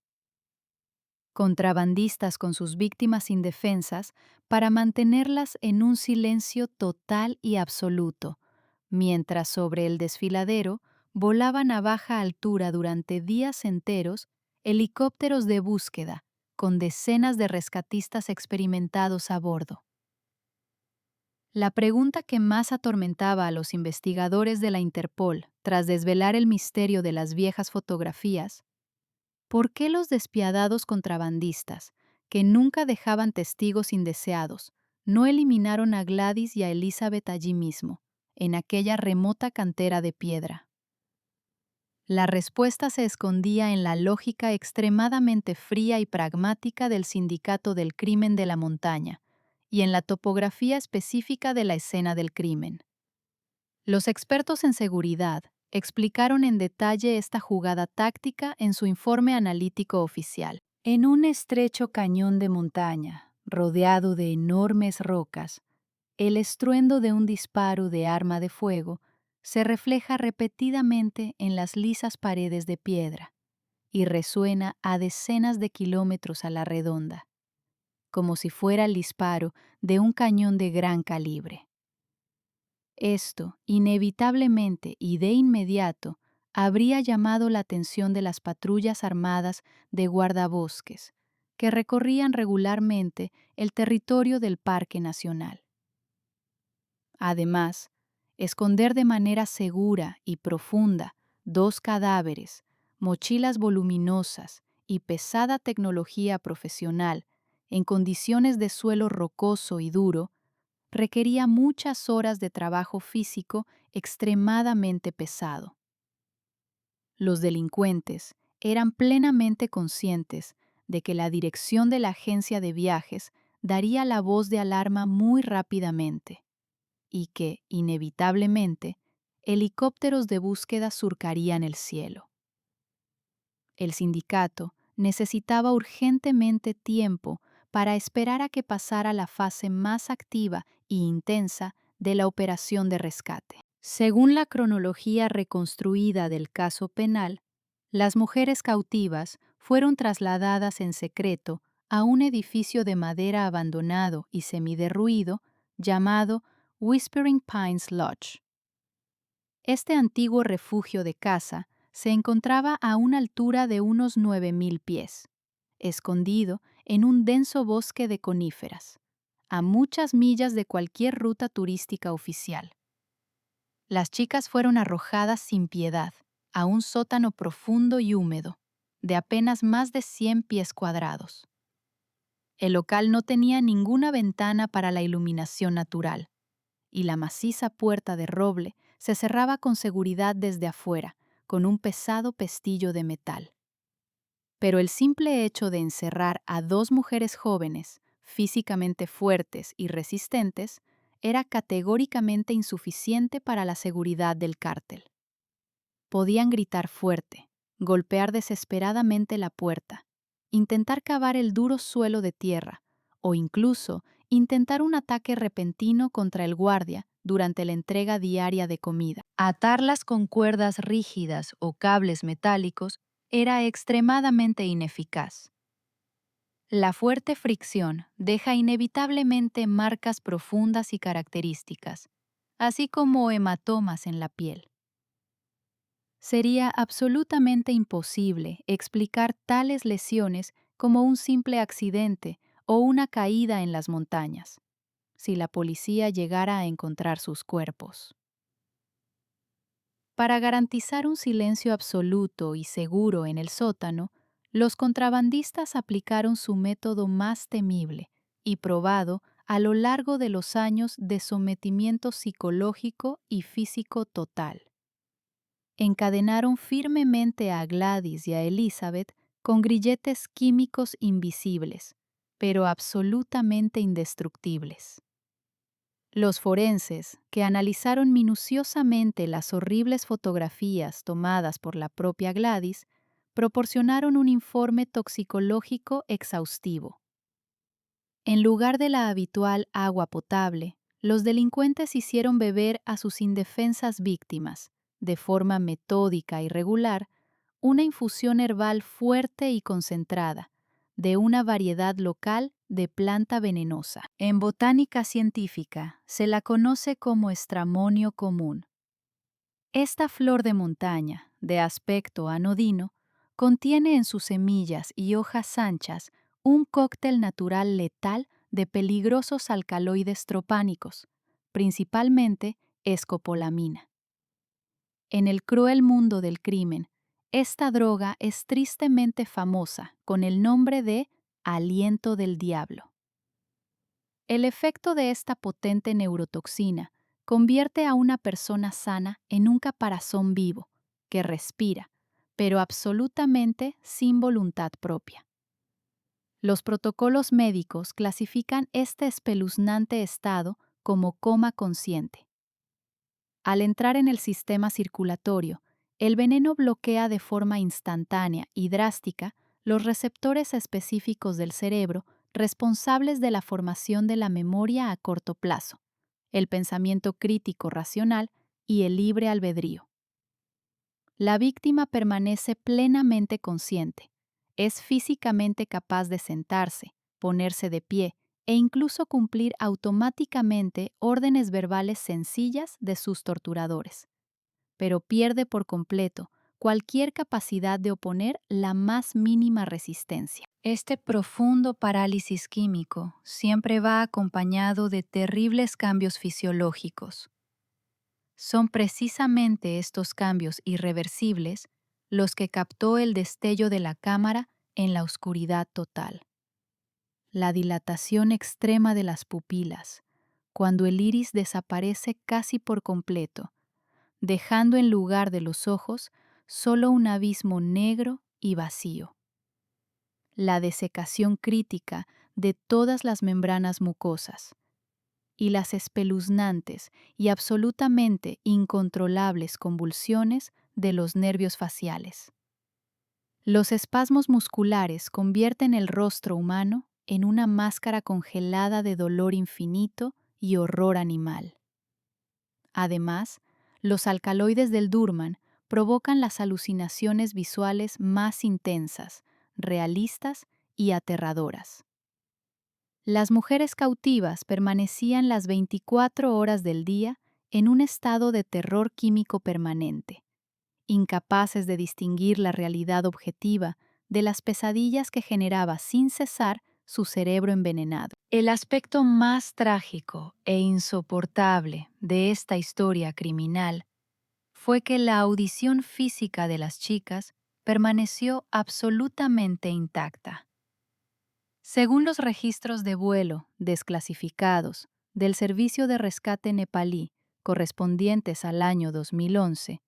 Contrabandistas con sus víctimas indefensas para mantenerlas en un silencio total y absoluto, mientras sobre el desfiladero volaban a baja altura durante días enteros helicópteros de búsqueda con decenas de rescatistas experimentados a bordo. La pregunta que más atormentaba a los investigadores de la Interpol tras desvelar el misterio de las viejas fotografías: ¿por qué los despiadados contrabandistas, que nunca dejaban testigos indeseados, no eliminaron a Gladys y a Elizabeth allí mismo, en aquella remota cantera de piedra? La respuesta se escondía en la lógica extremadamente fría y pragmática del Sindicato del Crimen de la Montaña y en la topografía específica de la escena del crimen. Los expertos en seguridad explicaron en detalle esta jugada táctica en su informe analítico oficial. En un estrecho cañón de montaña, rodeado de enormes rocas, el estruendo de un disparo de arma de fuego se refleja repetidamente en las lisas paredes de piedra y resuena a decenas de kilómetros a la redonda, como si fuera el disparo de un cañón de gran calibre. Esto, inevitablemente y de inmediato, habría llamado la atención de las patrullas armadas de guardabosques, que recorrían regularmente el territorio del Parque Nacional. Además, esconder de manera segura y profunda dos cadáveres, mochilas voluminosas y pesada tecnología profesional en condiciones de suelo rocoso y duro requería muchas horas de trabajo físico extremadamente pesado. Los delincuentes eran plenamente conscientes de que la dirección de la agencia de viajes daría la voz de alarma muy rápidamente y que, inevitablemente, helicópteros de búsqueda surcarían el cielo. El sindicato necesitaba urgentemente tiempo para esperar a que pasara la fase más activa e intensa de la operación de rescate. Según la cronología reconstruida del caso penal, las mujeres cautivas fueron trasladadas en secreto a un edificio de madera abandonado y semiderruido llamado Whispering Pines Lodge. Este antiguo refugio de caza se encontraba a una altura de unos 9.000 pies, escondido en un denso bosque de coníferas, a muchas millas de cualquier ruta turística oficial. Las chicas fueron arrojadas sin piedad a un sótano profundo y húmedo, de apenas más de 100 pies cuadrados. El local no tenía ninguna ventana para la iluminación natural, y la maciza puerta de roble se cerraba con seguridad desde afuera, con un pesado pestillo de metal. Pero el simple hecho de encerrar a dos mujeres jóvenes, físicamente fuertes y resistentes, era categóricamente insuficiente para la seguridad del cártel. Podían gritar fuerte, golpear desesperadamente la puerta, intentar cavar el duro suelo de tierra o incluso intentar un ataque repentino contra el guardia durante la entrega diaria de comida. Atarlas con cuerdas rígidas o cables metálicos era extremadamente ineficaz. La fuerte fricción deja inevitablemente marcas profundas y características, así como hematomas en la piel. Sería absolutamente imposible explicar tales lesiones como un simple accidente o una caída en las montañas, si la policía llegara a encontrar sus cuerpos. Para garantizar un silencio absoluto y seguro en el sótano, los contrabandistas aplicaron su método más temible y probado a lo largo de los años de sometimiento psicológico y físico total. Encadenaron firmemente a Gladys y a Elizabeth con grilletes químicos invisibles, pero absolutamente indestructibles. Los forenses, que analizaron minuciosamente las horribles fotografías tomadas por la propia Gladys, proporcionaron un informe toxicológico exhaustivo. En lugar de la habitual agua potable, los delincuentes hicieron beber a sus indefensas víctimas, de forma metódica y regular, una infusión herbal fuerte y concentrada, de una variedad local de planta venenosa. En botánica científica se la conoce como estramonio común. Esta flor de montaña, de aspecto anodino, contiene en sus semillas y hojas anchas un cóctel natural letal de peligrosos alcaloides tropánicos, principalmente escopolamina. En el cruel mundo del crimen, esta droga es tristemente famosa con el nombre de aliento del diablo. El efecto de esta potente neurotoxina convierte a una persona sana en un caparazón vivo, que respira, pero absolutamente sin voluntad propia. Los protocolos médicos clasifican este espeluznante estado como coma consciente. Al entrar en el sistema circulatorio, el veneno bloquea de forma instantánea y drástica los receptores específicos del cerebro responsables de la formación de la memoria a corto plazo, el pensamiento crítico racional y el libre albedrío. La víctima permanece plenamente consciente, es físicamente capaz de sentarse, ponerse de pie e incluso cumplir automáticamente órdenes verbales sencillas de sus torturadores, pero pierde por completo cualquier capacidad de oponer la más mínima resistencia. Este profundo parálisis químico siempre va acompañado de terribles cambios fisiológicos. Son precisamente estos cambios irreversibles los que captó el destello de la cámara en la oscuridad total. La dilatación extrema de las pupilas, cuando el iris desaparece casi por completo, dejando en lugar de los ojos solo un abismo negro y vacío. La desecación crítica de todas las membranas mucosas y las espeluznantes y absolutamente incontrolables convulsiones de los nervios faciales. Los espasmos musculares convierten el rostro humano en una máscara congelada de dolor infinito y horror animal. Además, los alcaloides del Durman provocan las alucinaciones visuales más intensas, realistas y aterradoras. Las mujeres cautivas permanecían las 24 horas del día en un estado de terror químico permanente, incapaces de distinguir la realidad objetiva de las pesadillas que generaba sin cesar su cerebro envenenado. El aspecto más trágico e insoportable de esta historia criminal fue que la audición física de las chicas permaneció absolutamente intacta. Según los registros de vuelo desclasificados del Servicio de Rescate Nepalí correspondientes al año 2011,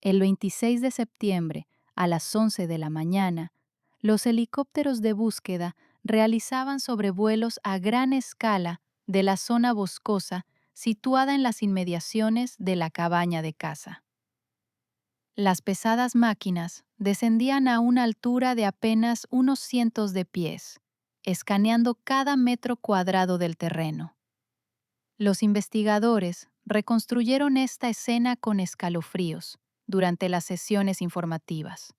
el 26 de septiembre a las 11 de la mañana, los helicópteros de búsqueda realizaban sobrevuelos a gran escala de la zona boscosa situada en las inmediaciones de la cabaña de caza. Las pesadas máquinas descendían a una altura de apenas unos cientos de pies, escaneando cada metro cuadrado del terreno. Los investigadores reconstruyeron esta escena con escalofríos durante las sesiones informativas.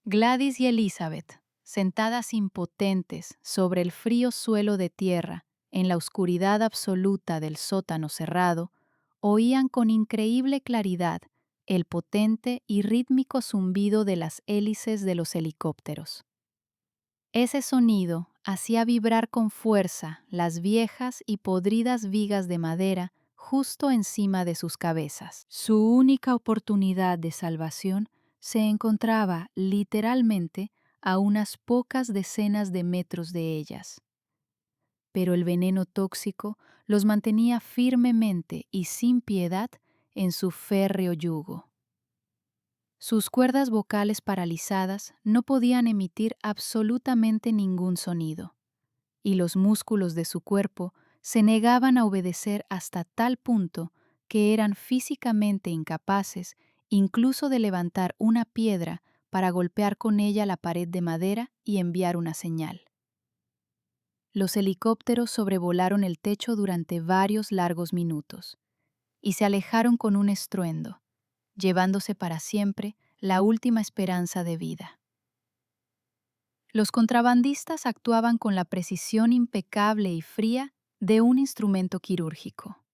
Gladys y Elizabeth, sentadas impotentes sobre el frío suelo de tierra en la oscuridad absoluta del sótano cerrado, oían con increíble claridad el potente y rítmico zumbido de las hélices de los helicópteros. Ese sonido hacía vibrar con fuerza las viejas y podridas vigas de madera justo encima de sus cabezas. Su única oportunidad de salvación se encontraba literalmente a unas pocas decenas de metros de ellas. Pero el veneno tóxico los mantenía firmemente y sin piedad en su férreo yugo. Sus cuerdas vocales paralizadas no podían emitir absolutamente ningún sonido, y los músculos de su cuerpo se negaban a obedecer hasta tal punto que eran físicamente incapaces incluso de levantar una piedra para golpear con ella la pared de madera y enviar una señal. Los helicópteros sobrevolaron el techo durante varios largos minutos y se alejaron con un estruendo, llevándose para siempre la última esperanza de vida. Los contrabandistas actuaban con la precisión impecable y fría de un instrumento quirúrgico.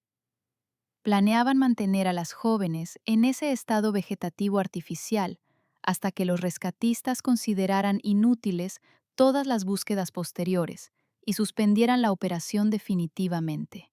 Planeaban mantener a las jóvenes en ese estado vegetativo artificial hasta que los rescatistas consideraran inútiles todas las búsquedas posteriores y suspendieran la operación definitivamente.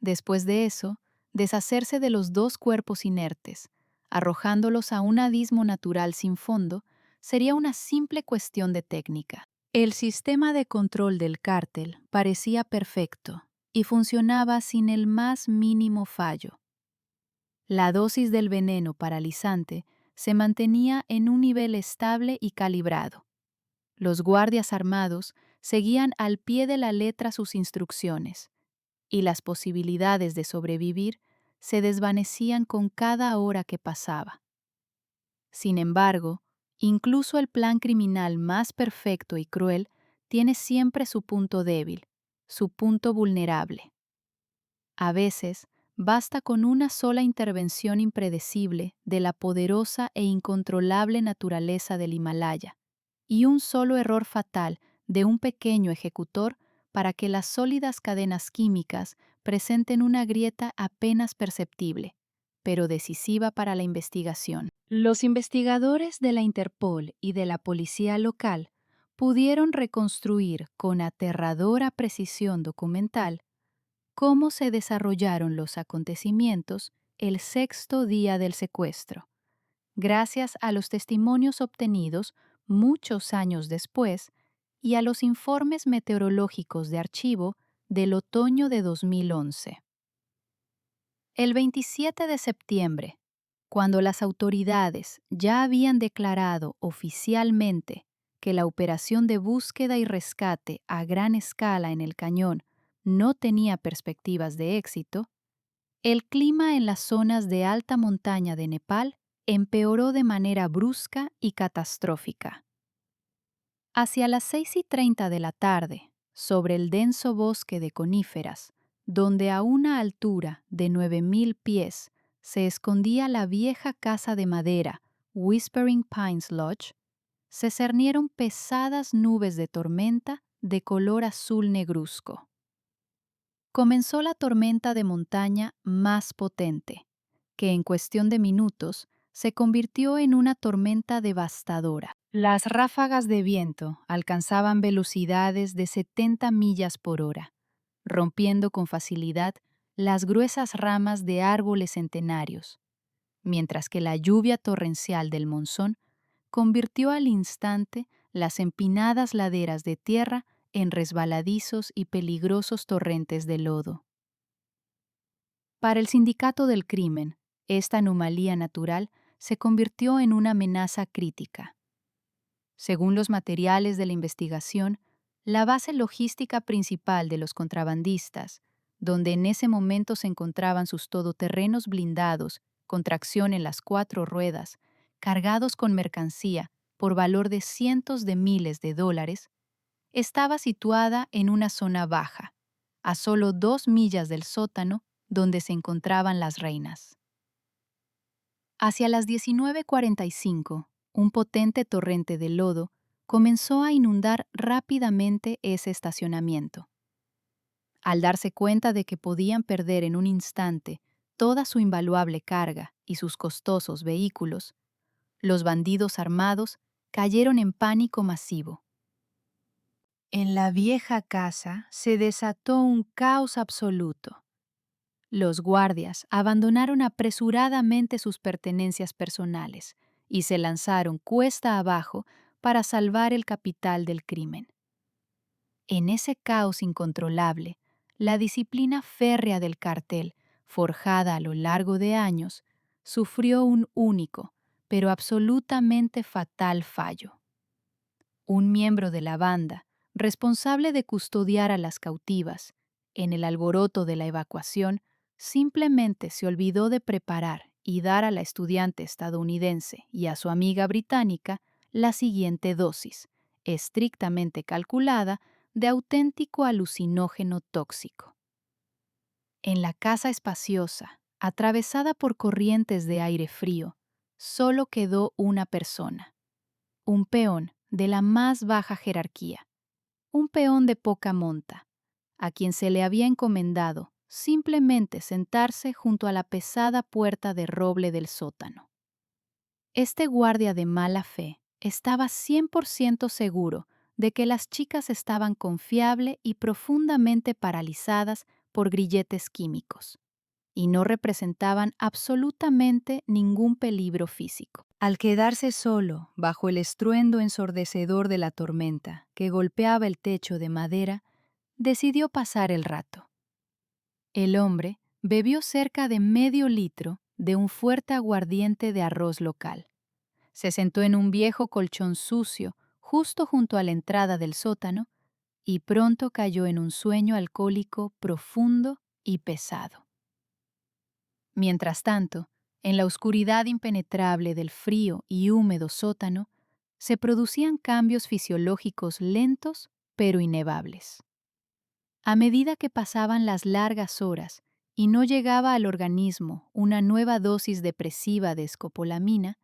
Después de eso, deshacerse de los dos cuerpos inertes, arrojándolos a un abismo natural sin fondo, sería una simple cuestión de técnica. El sistema de control del cártel parecía perfecto y funcionaba sin el más mínimo fallo. La dosis del veneno paralizante se mantenía en un nivel estable y calibrado. Los guardias armados seguían al pie de la letra sus instrucciones, y las posibilidades de sobrevivir se desvanecían con cada hora que pasaba. Sin embargo, incluso el plan criminal más perfecto y cruel tiene siempre su punto débil, su punto vulnerable. A veces, basta con una sola intervención impredecible de la poderosa e incontrolable naturaleza del Himalaya, y un solo error fatal de un pequeño ejecutor para que las sólidas cadenas químicas presenten una grieta apenas perceptible, pero decisiva para la investigación. Los investigadores de la Interpol y de la policía local pudieron reconstruir con aterradora precisión documental cómo se desarrollaron los acontecimientos el sexto día del secuestro, gracias a los testimonios obtenidos muchos años después y a los informes meteorológicos de archivo del otoño de 2011. El 27 de septiembre, cuando las autoridades ya habían declarado oficialmente que la operación de búsqueda y rescate a gran escala en el cañón no tenía perspectivas de éxito, el clima en las zonas de alta montaña de Nepal empeoró de manera brusca y catastrófica. Hacia las 6:30 de la tarde, sobre el denso bosque de coníferas, donde a una altura de 9,000 pies se escondía la vieja casa de madera Whispering Pines Lodge, se cernieron pesadas nubes de tormenta de color azul negruzco. Comenzó la tormenta de montaña más potente, que en cuestión de minutos se convirtió en una tormenta devastadora. Las ráfagas de viento alcanzaban velocidades de 70 millas por hora, rompiendo con facilidad las gruesas ramas de árboles centenarios, mientras que la lluvia torrencial del monzón convirtió al instante las empinadas laderas de tierra en resbaladizos y peligrosos torrentes de lodo. Para el sindicato del crimen, esta anomalía natural se convirtió en una amenaza crítica. Según los materiales de la investigación, la base logística principal de los contrabandistas, donde en ese momento se encontraban sus todoterrenos blindados con tracción en las 4 ruedas, cargados con mercancía por valor de cientos de miles de dólares, estaba situada en una zona baja, a solo 2 millas del sótano donde se encontraban las reinas. Hacia las 19:45, un potente torrente de lodo comenzó a inundar rápidamente ese estacionamiento. Al darse cuenta de que podían perder en un instante toda su invaluable carga y sus costosos vehículos, los bandidos armados cayeron en pánico masivo. En la vieja casa se desató un caos absoluto. Los guardias abandonaron apresuradamente sus pertenencias personales y se lanzaron cuesta abajo para salvar el capital del crimen. En ese caos incontrolable, la disciplina férrea del cartel, forjada a lo largo de años, sufrió un único, pero absolutamente fatal fallo. Un miembro de la banda, responsable de custodiar a las cautivas, en el alboroto de la evacuación, simplemente se olvidó de preparar y dar a la estudiante estadounidense y a su amiga británica la siguiente dosis, estrictamente calculada, de auténtico alucinógeno tóxico. En la casa espaciosa, atravesada por corrientes de aire frío, solo quedó una persona, un peón de la más baja jerarquía, un peón de poca monta, a quien se le había encomendado simplemente sentarse junto a la pesada puerta de roble del sótano. Este guardia de mala fe estaba 100% seguro de que las chicas estaban confiable y profundamente paralizadas por grilletes químicos y no representaban absolutamente ningún peligro físico. Al quedarse solo, bajo el estruendo ensordecedor de la tormenta que golpeaba el techo de madera, decidió pasar el rato. El hombre bebió cerca de medio litro de un fuerte aguardiente de arroz local. Se sentó en un viejo colchón sucio justo junto a la entrada del sótano y pronto cayó en un sueño alcohólico profundo y pesado. Mientras tanto, en la oscuridad impenetrable del frío y húmedo sótano, se producían cambios fisiológicos lentos pero inevables. A medida que pasaban las largas horas y no llegaba al organismo una nueva dosis depresiva de escopolamina,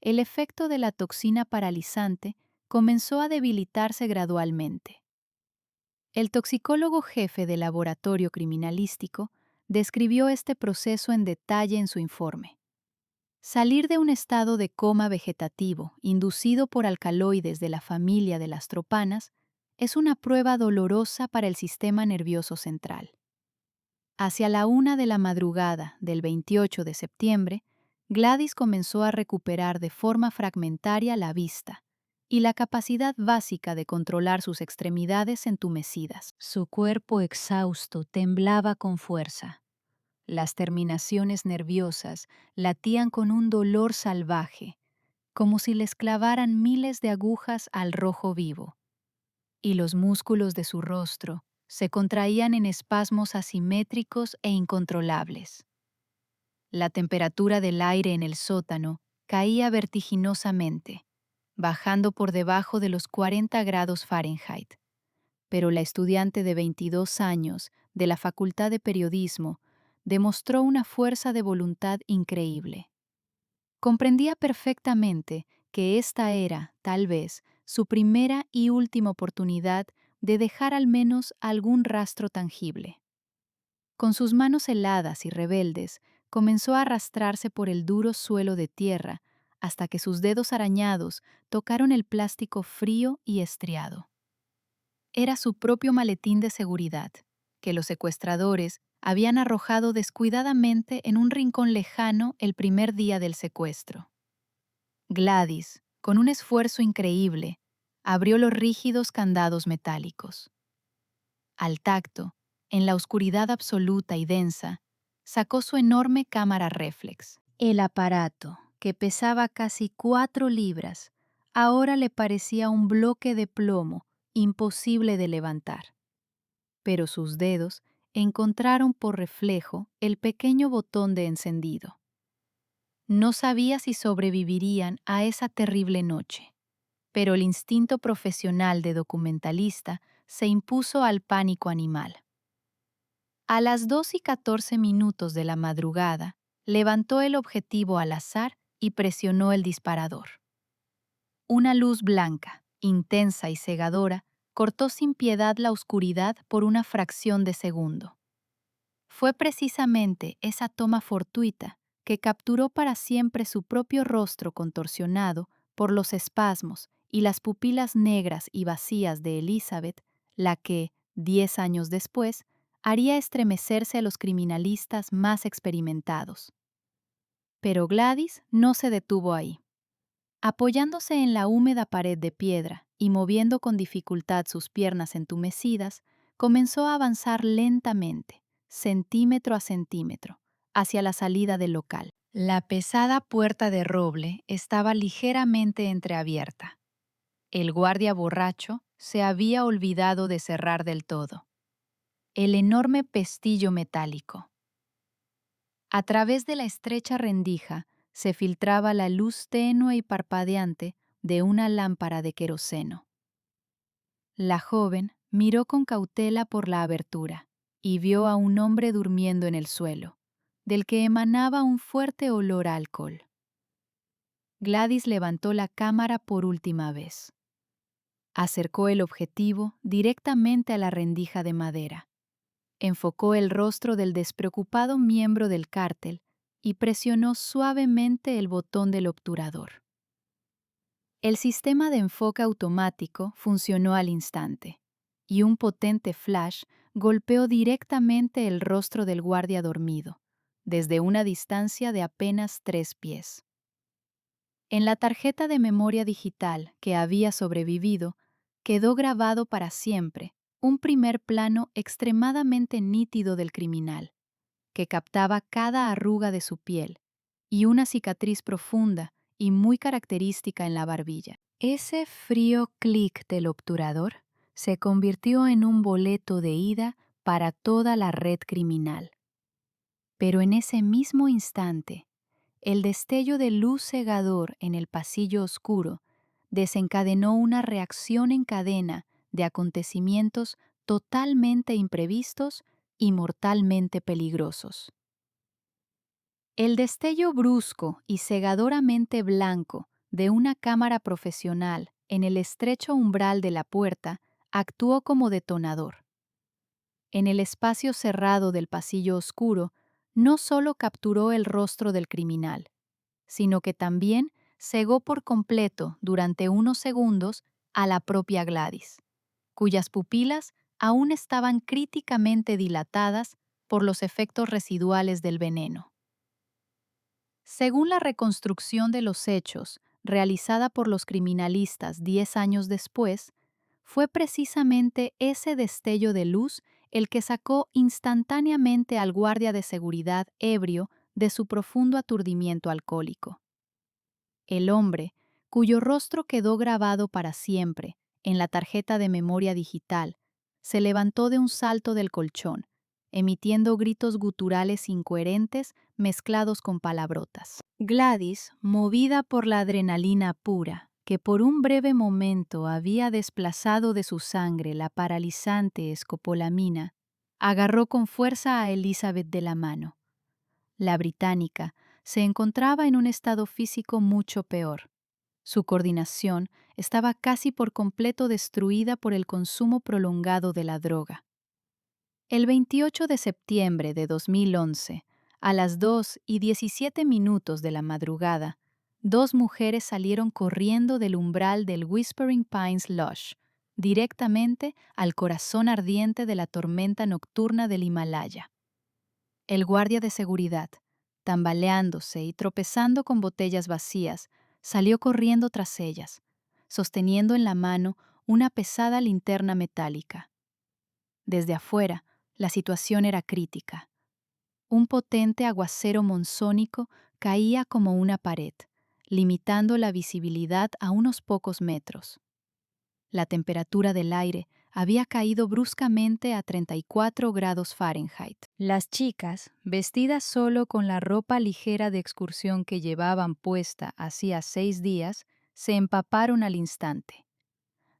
el efecto de la toxina paralizante comenzó a debilitarse gradualmente. El toxicólogo jefe del laboratorio criminalístico describió este proceso en detalle en su informe. Salir de un estado de coma vegetativo inducido por alcaloides de la familia de las tropanas es una prueba dolorosa para el sistema nervioso central. Hacia la 1 de la madrugada del 28 de septiembre, Gladys comenzó a recuperar de forma fragmentaria la vista y la capacidad básica de controlar sus extremidades entumecidas. Su cuerpo exhausto temblaba con fuerza. Las terminaciones nerviosas latían con un dolor salvaje, como si les clavaran miles de agujas al rojo vivo, y los músculos de su rostro se contraían en espasmos asimétricos e incontrolables. La temperatura del aire en el sótano caía vertiginosamente, bajando por debajo de los 40 grados Fahrenheit. Pero la estudiante de 22 años de la Facultad de Periodismo demostró una fuerza de voluntad increíble. Comprendía perfectamente que esta era, tal vez, su primera y última oportunidad de dejar al menos algún rastro tangible. Con sus manos heladas y rebeldes, comenzó a arrastrarse por el duro suelo de tierra hasta que sus dedos arañados tocaron el plástico frío y estriado. Era su propio maletín de seguridad, que los secuestradores habían arrojado descuidadamente en un rincón lejano el primer día del secuestro. Gladys, con un esfuerzo increíble, abrió los rígidos candados metálicos. Al tacto, en la oscuridad absoluta y densa, sacó su enorme cámara réflex. El aparato, que pesaba casi 4 libras, ahora le parecía un bloque de plomo imposible de levantar. Pero sus dedos encontraron por reflejo el pequeño botón de encendido. No sabía si sobrevivirían a esa terrible noche, pero el instinto profesional de documentalista se impuso al pánico animal. A las 2:14 de la madrugada, levantó el objetivo al azar y presionó el disparador. Una luz blanca, intensa y cegadora, cortó sin piedad la oscuridad por una fracción de segundo. Fue precisamente esa toma fortuita que capturó para siempre su propio rostro contorsionado por los espasmos y las pupilas negras y vacías de Elizabeth, la que, 10 años después, haría estremecerse a los criminalistas más experimentados. Pero Gladys no se detuvo ahí. Apoyándose en la húmeda pared de piedra y moviendo con dificultad sus piernas entumecidas, comenzó a avanzar lentamente, centímetro a centímetro, hacia la salida del local. La pesada puerta de roble estaba ligeramente entreabierta. El guardia borracho se había olvidado de cerrar del todo. El enorme pestillo metálico. A través de la estrecha rendija se filtraba la luz tenue y parpadeante de una lámpara de queroseno. La joven miró con cautela por la abertura y vio a un hombre durmiendo en el suelo, del que emanaba un fuerte olor a alcohol. Gladys levantó la cámara por última vez. Acercó el objetivo directamente a la rendija de madera. Enfocó el rostro del despreocupado miembro del cártel y presionó suavemente el botón del obturador. El sistema de enfoque automático funcionó al instante, y un potente flash golpeó directamente el rostro del guardia dormido, desde una distancia de apenas 3 pies. En la tarjeta de memoria digital que había sobrevivido, quedó grabado para siempre un primer plano extremadamente nítido del criminal, que captaba cada arruga de su piel y una cicatriz profunda y muy característica en la barbilla. Ese frío clic del obturador se convirtió en un boleto de ida para toda la red criminal. Pero en ese mismo instante, el destello de luz cegador en el pasillo oscuro desencadenó una reacción en cadena de acontecimientos totalmente imprevistos y mortalmente peligrosos. El destello brusco y cegadoramente blanco de una cámara profesional en el estrecho umbral de la puerta actuó como detonador. En el espacio cerrado del pasillo oscuro, no solo capturó el rostro del criminal, sino que también cegó por completo durante unos segundos a la propia Gladys, cuyas pupilas aún estaban críticamente dilatadas por los efectos residuales del veneno. Según la reconstrucción de los hechos realizada por los criminalistas 10 años después, fue precisamente ese destello de luz el que sacó instantáneamente al guardia de seguridad ebrio de su profundo aturdimiento alcohólico. El hombre, cuyo rostro quedó grabado para siempre en la tarjeta de memoria digital, se levantó de un salto del colchón, emitiendo gritos guturales incoherentes mezclados con palabrotas. Gladys, movida por la adrenalina pura, que por un breve momento había desplazado de su sangre la paralizante escopolamina, agarró con fuerza a Elizabeth de la mano. La británica se encontraba en un estado físico mucho peor. Su coordinación estaba casi por completo destruida por el consumo prolongado de la droga. El 28 de septiembre de 2011, a las 2:17 de la madrugada, dos mujeres salieron corriendo del umbral del Whispering Pines Lodge, directamente al corazón ardiente de la tormenta nocturna del Himalaya. El guardia de seguridad, tambaleándose y tropezando con botellas vacías, salió corriendo tras ellas, sosteniendo en la mano una pesada linterna metálica. Desde afuera, la situación era crítica. Un potente aguacero monzónico caía como una pared, limitando la visibilidad a unos pocos metros. La temperatura del aire había caído bruscamente a 34 grados Fahrenheit. Las chicas, vestidas solo con la ropa ligera de excursión que llevaban puesta hacía 6 días, se empaparon al instante.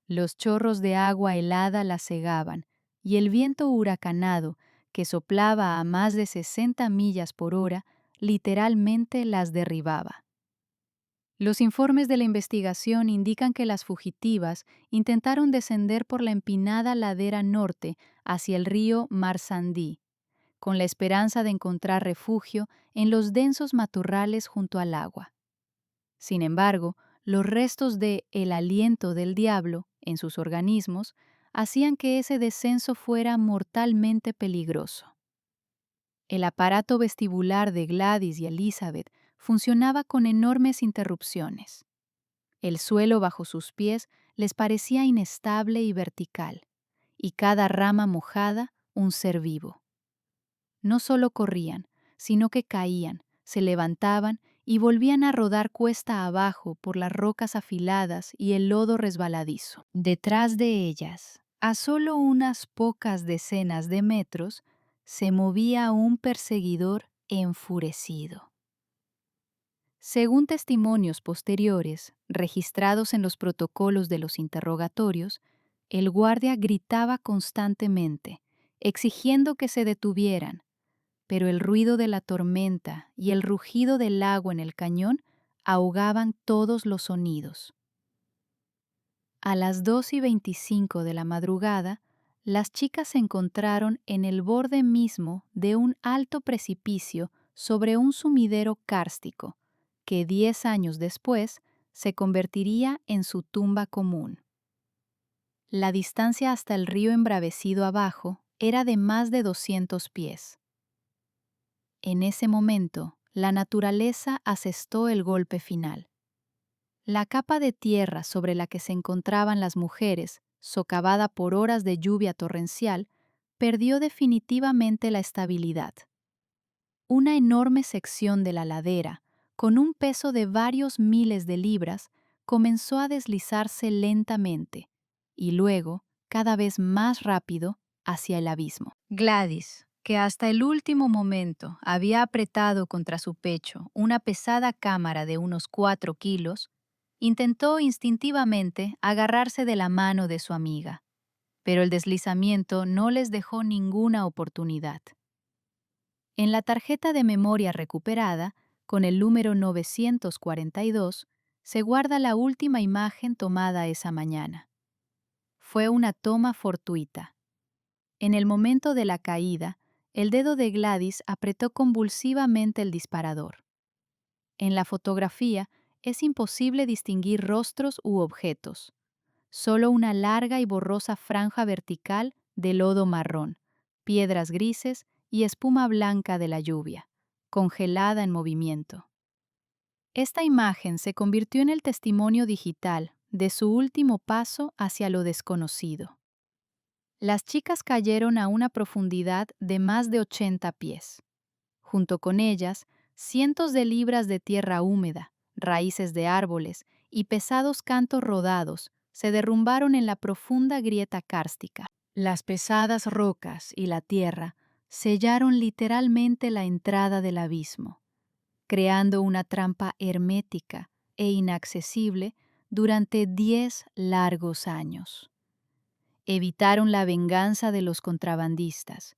Los chorros de agua helada las cegaban y el viento huracanado, que soplaba a más de 60 millas por hora, literalmente las derribaba. Los informes de la investigación indican que las fugitivas intentaron descender por la empinada ladera norte hacia el río Marsandí, con la esperanza de encontrar refugio en los densos matorrales junto al agua. Sin embargo, los restos de el aliento del diablo en sus organismos hacían que ese descenso fuera mortalmente peligroso. El aparato vestibular de Gladys y Elizabeth funcionaba con enormes interrupciones. El suelo bajo sus pies les parecía inestable y vertical, y cada rama mojada un ser vivo. No solo corrían, sino que caían, se levantaban y volvían a rodar cuesta abajo por las rocas afiladas y el lodo resbaladizo. Detrás de ellas, a solo unas pocas decenas de metros, se movía un perseguidor enfurecido. Según testimonios posteriores, registrados en los protocolos de los interrogatorios, el guardia gritaba constantemente, exigiendo que se detuvieran, pero el ruido de la tormenta y el rugido del agua en el cañón ahogaban todos los sonidos. A las 2:25 de la madrugada, las chicas se encontraron en el borde mismo de un alto precipicio sobre un sumidero kárstico, que 10 años después se convertiría en su tumba común. La distancia hasta el río embravecido abajo era de más de 200 pies. En ese momento, la naturaleza asestó el golpe final. La capa de tierra sobre la que se encontraban las mujeres, socavada por horas de lluvia torrencial, perdió definitivamente la estabilidad. Una enorme sección de la ladera, con un peso de varios miles de libras, comenzó a deslizarse lentamente y luego, cada vez más rápido, hacia el abismo. Gladys, que hasta el último momento había apretado contra su pecho una pesada cámara de unos 4 kilos, intentó instintivamente agarrarse de la mano de su amiga, pero el deslizamiento no les dejó ninguna oportunidad. En la tarjeta de memoria recuperada, con el número 942, se guarda la última imagen tomada esa mañana. Fue una toma fortuita. En el momento de la caída, el dedo de Gladys apretó convulsivamente el disparador. En la fotografía es imposible distinguir rostros u objetos. Solo una larga y borrosa franja vertical de lodo marrón, piedras grises y espuma blanca de la lluvia, congelada en movimiento. Esta imagen se convirtió en el testimonio digital de su último paso hacia lo desconocido. Las chicas cayeron a una profundidad de más de 80 pies. Junto con ellas, cientos de libras de tierra húmeda, raíces de árboles y pesados cantos rodados se derrumbaron en la profunda grieta kárstica. Las pesadas rocas y la tierra sellaron literalmente la entrada del abismo, creando una trampa hermética e inaccesible durante 10 largos años. Evitaron la venganza de los contrabandistas,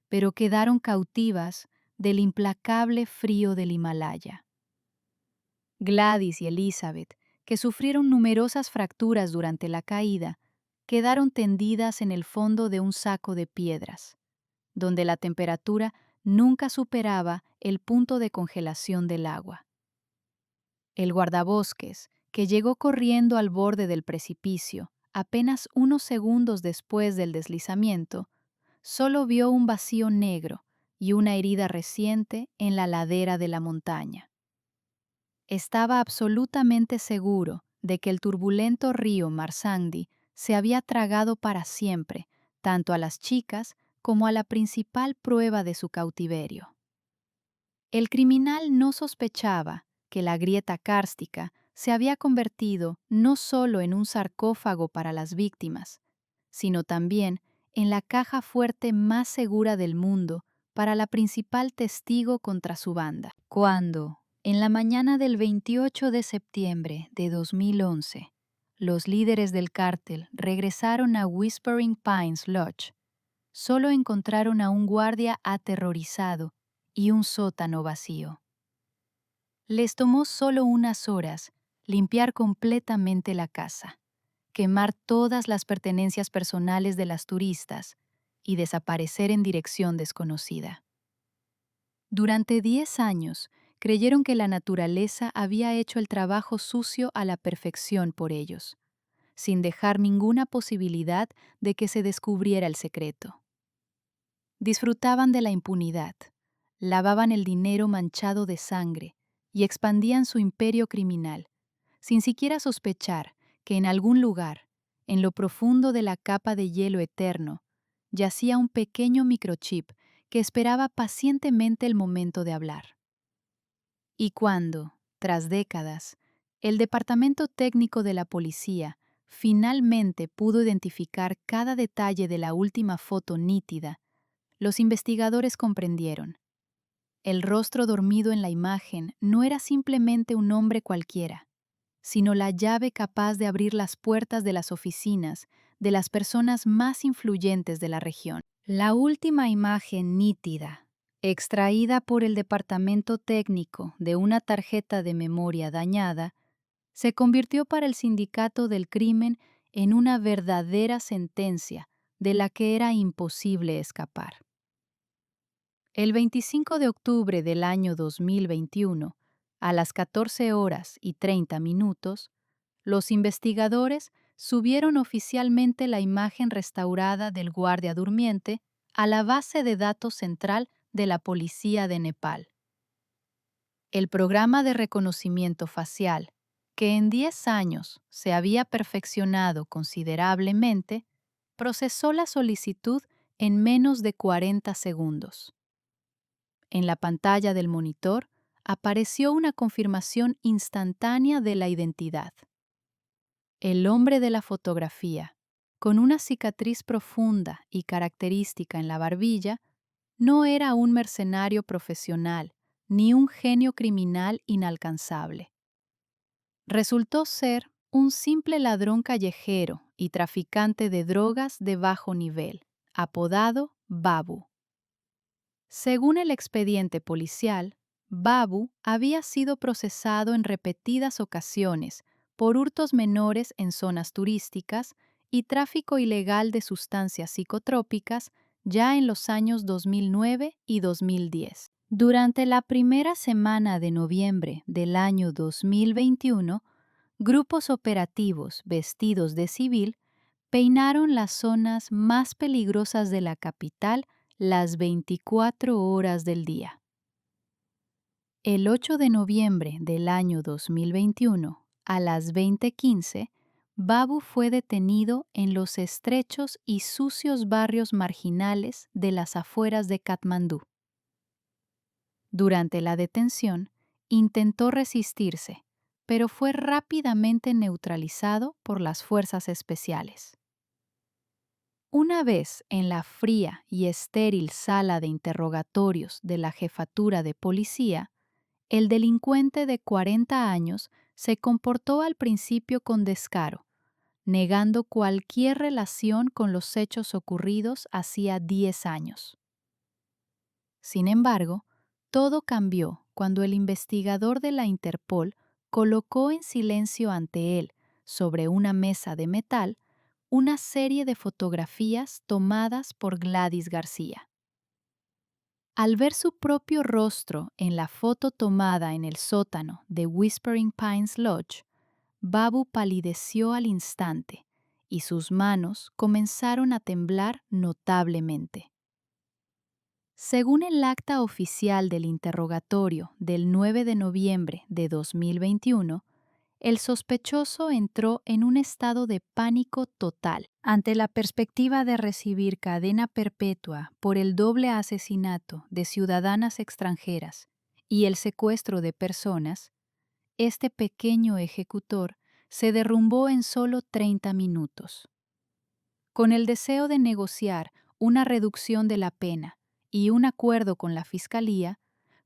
pero quedaron cautivas del implacable frío del Himalaya. Gladys y Elizabeth, que sufrieron numerosas fracturas durante la caída, quedaron tendidas en el fondo de un saco de piedras, donde la temperatura nunca superaba el punto de congelación del agua. El guardabosques, que llegó corriendo al borde del precipicio apenas unos segundos después del deslizamiento, solo vio un vacío negro y una herida reciente en la ladera de la montaña. Estaba absolutamente seguro de que el turbulento río Marsandi se había tragado para siempre tanto a las chicas como a la principal prueba de su cautiverio. El criminal no sospechaba que la grieta kárstica se había convertido no solo en un sarcófago para las víctimas, sino también en la caja fuerte más segura del mundo para la principal testigo contra su banda. Cuando, en la mañana del 28 de septiembre de 2011, los líderes del cártel regresaron a Whispering Pines Lodge, solo encontraron a un guardia aterrorizado y un sótano vacío. Les tomó solo unas horas limpiar completamente la casa, quemar todas las pertenencias personales de las turistas y desaparecer en dirección desconocida. Durante 10 años, creyeron que la naturaleza había hecho el trabajo sucio a la perfección por ellos, sin dejar ninguna posibilidad de que se descubriera el secreto. Disfrutaban de la impunidad, lavaban el dinero manchado de sangre y expandían su imperio criminal, sin siquiera sospechar que en algún lugar, en lo profundo de la capa de hielo eterno, yacía un pequeño microchip que esperaba pacientemente el momento de hablar. Y cuando, tras décadas, el Departamento Técnico de la Policía finalmente pudo identificar cada detalle de la última foto nítida, los investigadores comprendieron. El rostro dormido en la imagen no era simplemente un hombre cualquiera, sino la llave capaz de abrir las puertas de las oficinas de las personas más influyentes de la región. La última imagen nítida, extraída por el departamento técnico de una tarjeta de memoria dañada, se convirtió para el sindicato del crimen en una verdadera sentencia de la que era imposible escapar. El 25 de octubre del año 2021, a las 14 horas y 30 minutos, los investigadores subieron oficialmente la imagen restaurada del guardia durmiente a la base de datos central de la Policía de Nepal. El programa de reconocimiento facial, que en 10 años se había perfeccionado considerablemente, procesó la solicitud en menos de 40 segundos. En la pantalla del monitor apareció una confirmación instantánea de la identidad. El hombre de la fotografía, con una cicatriz profunda y característica en la barbilla, no era un mercenario profesional ni un genio criminal inalcanzable. Resultó ser un simple ladrón callejero y traficante de drogas de bajo nivel, apodado Babu. Según el expediente policial, Babu había sido procesado en repetidas ocasiones por hurtos menores en zonas turísticas y tráfico ilegal de sustancias psicotrópicas ya en los años 2009 y 2010. Durante la primera semana de noviembre del año 2021, grupos operativos vestidos de civil peinaron las zonas más peligrosas de la capital las 24 horas del día. El 8 de noviembre del año 2021, a las 20:15, Babu fue detenido en los estrechos y sucios barrios marginales de las afueras de Katmandú. Durante la detención, intentó resistirse, pero fue rápidamente neutralizado por las fuerzas especiales. Una vez en la fría y estéril sala de interrogatorios de la jefatura de policía, el delincuente de 40 años se comportó al principio con descaro, negando cualquier relación con los hechos ocurridos hacía 10 años. Sin embargo, todo cambió cuando el investigador de la Interpol colocó en silencio ante él, sobre una mesa de metal, una serie de fotografías tomadas por Gladys García. Al ver su propio rostro en la foto tomada en el sótano de Whispering Pines Lodge, Babu palideció al instante y sus manos comenzaron a temblar notablemente. Según el acta oficial del interrogatorio del 9 de noviembre de 2021, el sospechoso entró en un estado de pánico total ante la perspectiva de recibir cadena perpetua por el doble asesinato de ciudadanas extranjeras y el secuestro de personas. Este pequeño ejecutor se derrumbó en solo 30 minutos. Con el deseo de negociar una reducción de la pena y un acuerdo con la Fiscalía,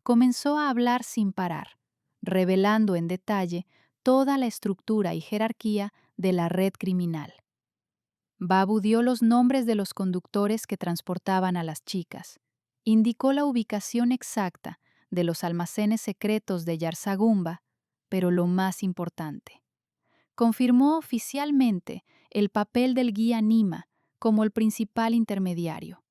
comenzó a hablar sin parar, revelando en detalle toda la estructura y jerarquía de la red criminal. Babu dio los nombres de los conductores que transportaban a las chicas, indicó la ubicación exacta de los almacenes secretos de Yarzagumba, pero lo más importante, confirmó oficialmente el papel del guía Nima como el principal intermediario,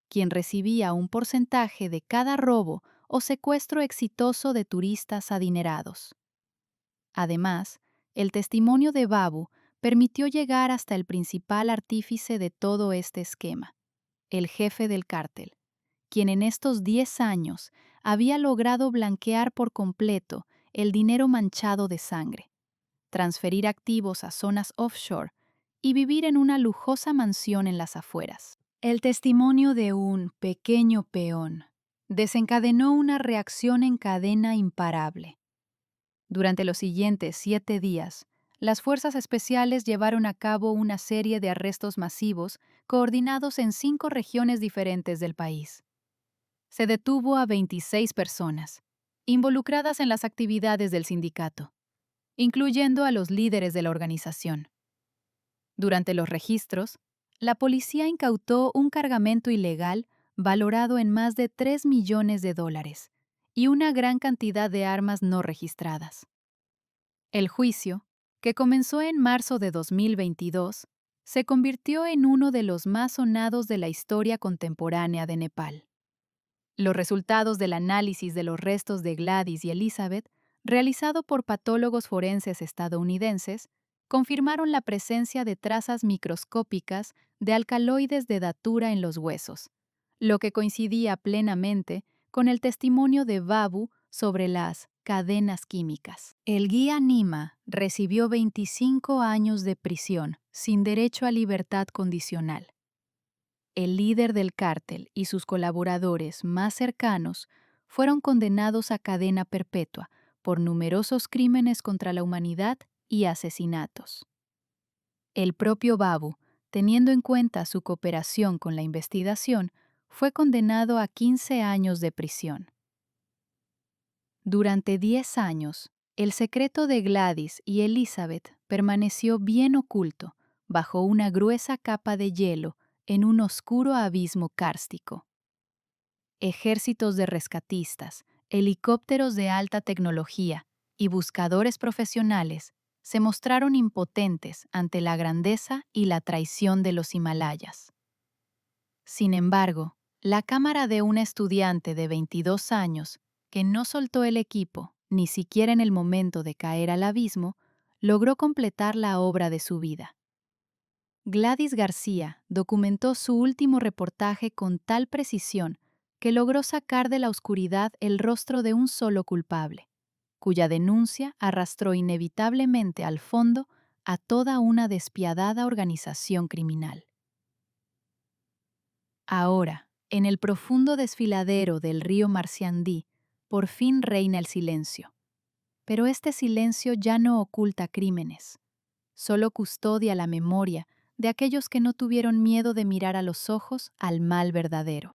quien recibía un porcentaje de cada robo o secuestro exitoso de turistas adinerados. Además, el testimonio de Babu permitió llegar hasta el principal artífice de todo este esquema, el jefe del cártel, quien en estos 10 años había logrado blanquear por completo el dinero manchado de sangre, transferir activos a zonas offshore y vivir en una lujosa mansión en las afueras. El testimonio de un pequeño peón desencadenó una reacción en cadena imparable. Durante los siguientes 7 días, las fuerzas especiales llevaron a cabo una serie de arrestos masivos coordinados en 5 regiones diferentes del país. Se detuvo a 26 personas, involucradas en las actividades del sindicato, incluyendo a los líderes de la organización. Durante los registros, la policía incautó un cargamento ilegal valorado en más de $3 millones y una gran cantidad de armas no registradas. El juicio, que comenzó en marzo de 2022, se convirtió en uno de los más sonados de la historia contemporánea de Nepal. Los resultados del análisis de los restos de Gladys y Elizabeth, realizado por patólogos forenses estadounidenses, confirmaron la presencia de trazas microscópicas de alcaloides de datura en los huesos, lo que coincidía plenamente con el testimonio de Babu sobre las cadenas químicas. El guía Nima recibió 25 años de prisión sin derecho a libertad condicional. El líder del cártel y sus colaboradores más cercanos fueron condenados a cadena perpetua por numerosos crímenes contra la humanidad y asesinatos. El propio Babu, teniendo en cuenta su cooperación con la investigación, fue condenado a 15 años de prisión. Durante 10 años, el secreto de Gladys y Elizabeth permaneció bien oculto bajo una gruesa capa de hielo en un oscuro abismo kárstico. Ejércitos de rescatistas, helicópteros de alta tecnología y buscadores profesionales se mostraron impotentes ante la grandeza y la traición de los Himalayas. Sin embargo, la cámara de una estudiante de 22 años, que no soltó el equipo ni siquiera en el momento de caer al abismo, logró completar la obra de su vida. Gladys García documentó su último reportaje con tal precisión que logró sacar de la oscuridad el rostro de un solo culpable, cuya denuncia arrastró inevitablemente al fondo a toda una despiadada organización criminal. Ahora, en el profundo desfiladero del río Marciandí, por fin reina el silencio. Pero este silencio ya no oculta crímenes, solo custodia la memoria de aquellos que no tuvieron miedo de mirar a los ojos al mal verdadero.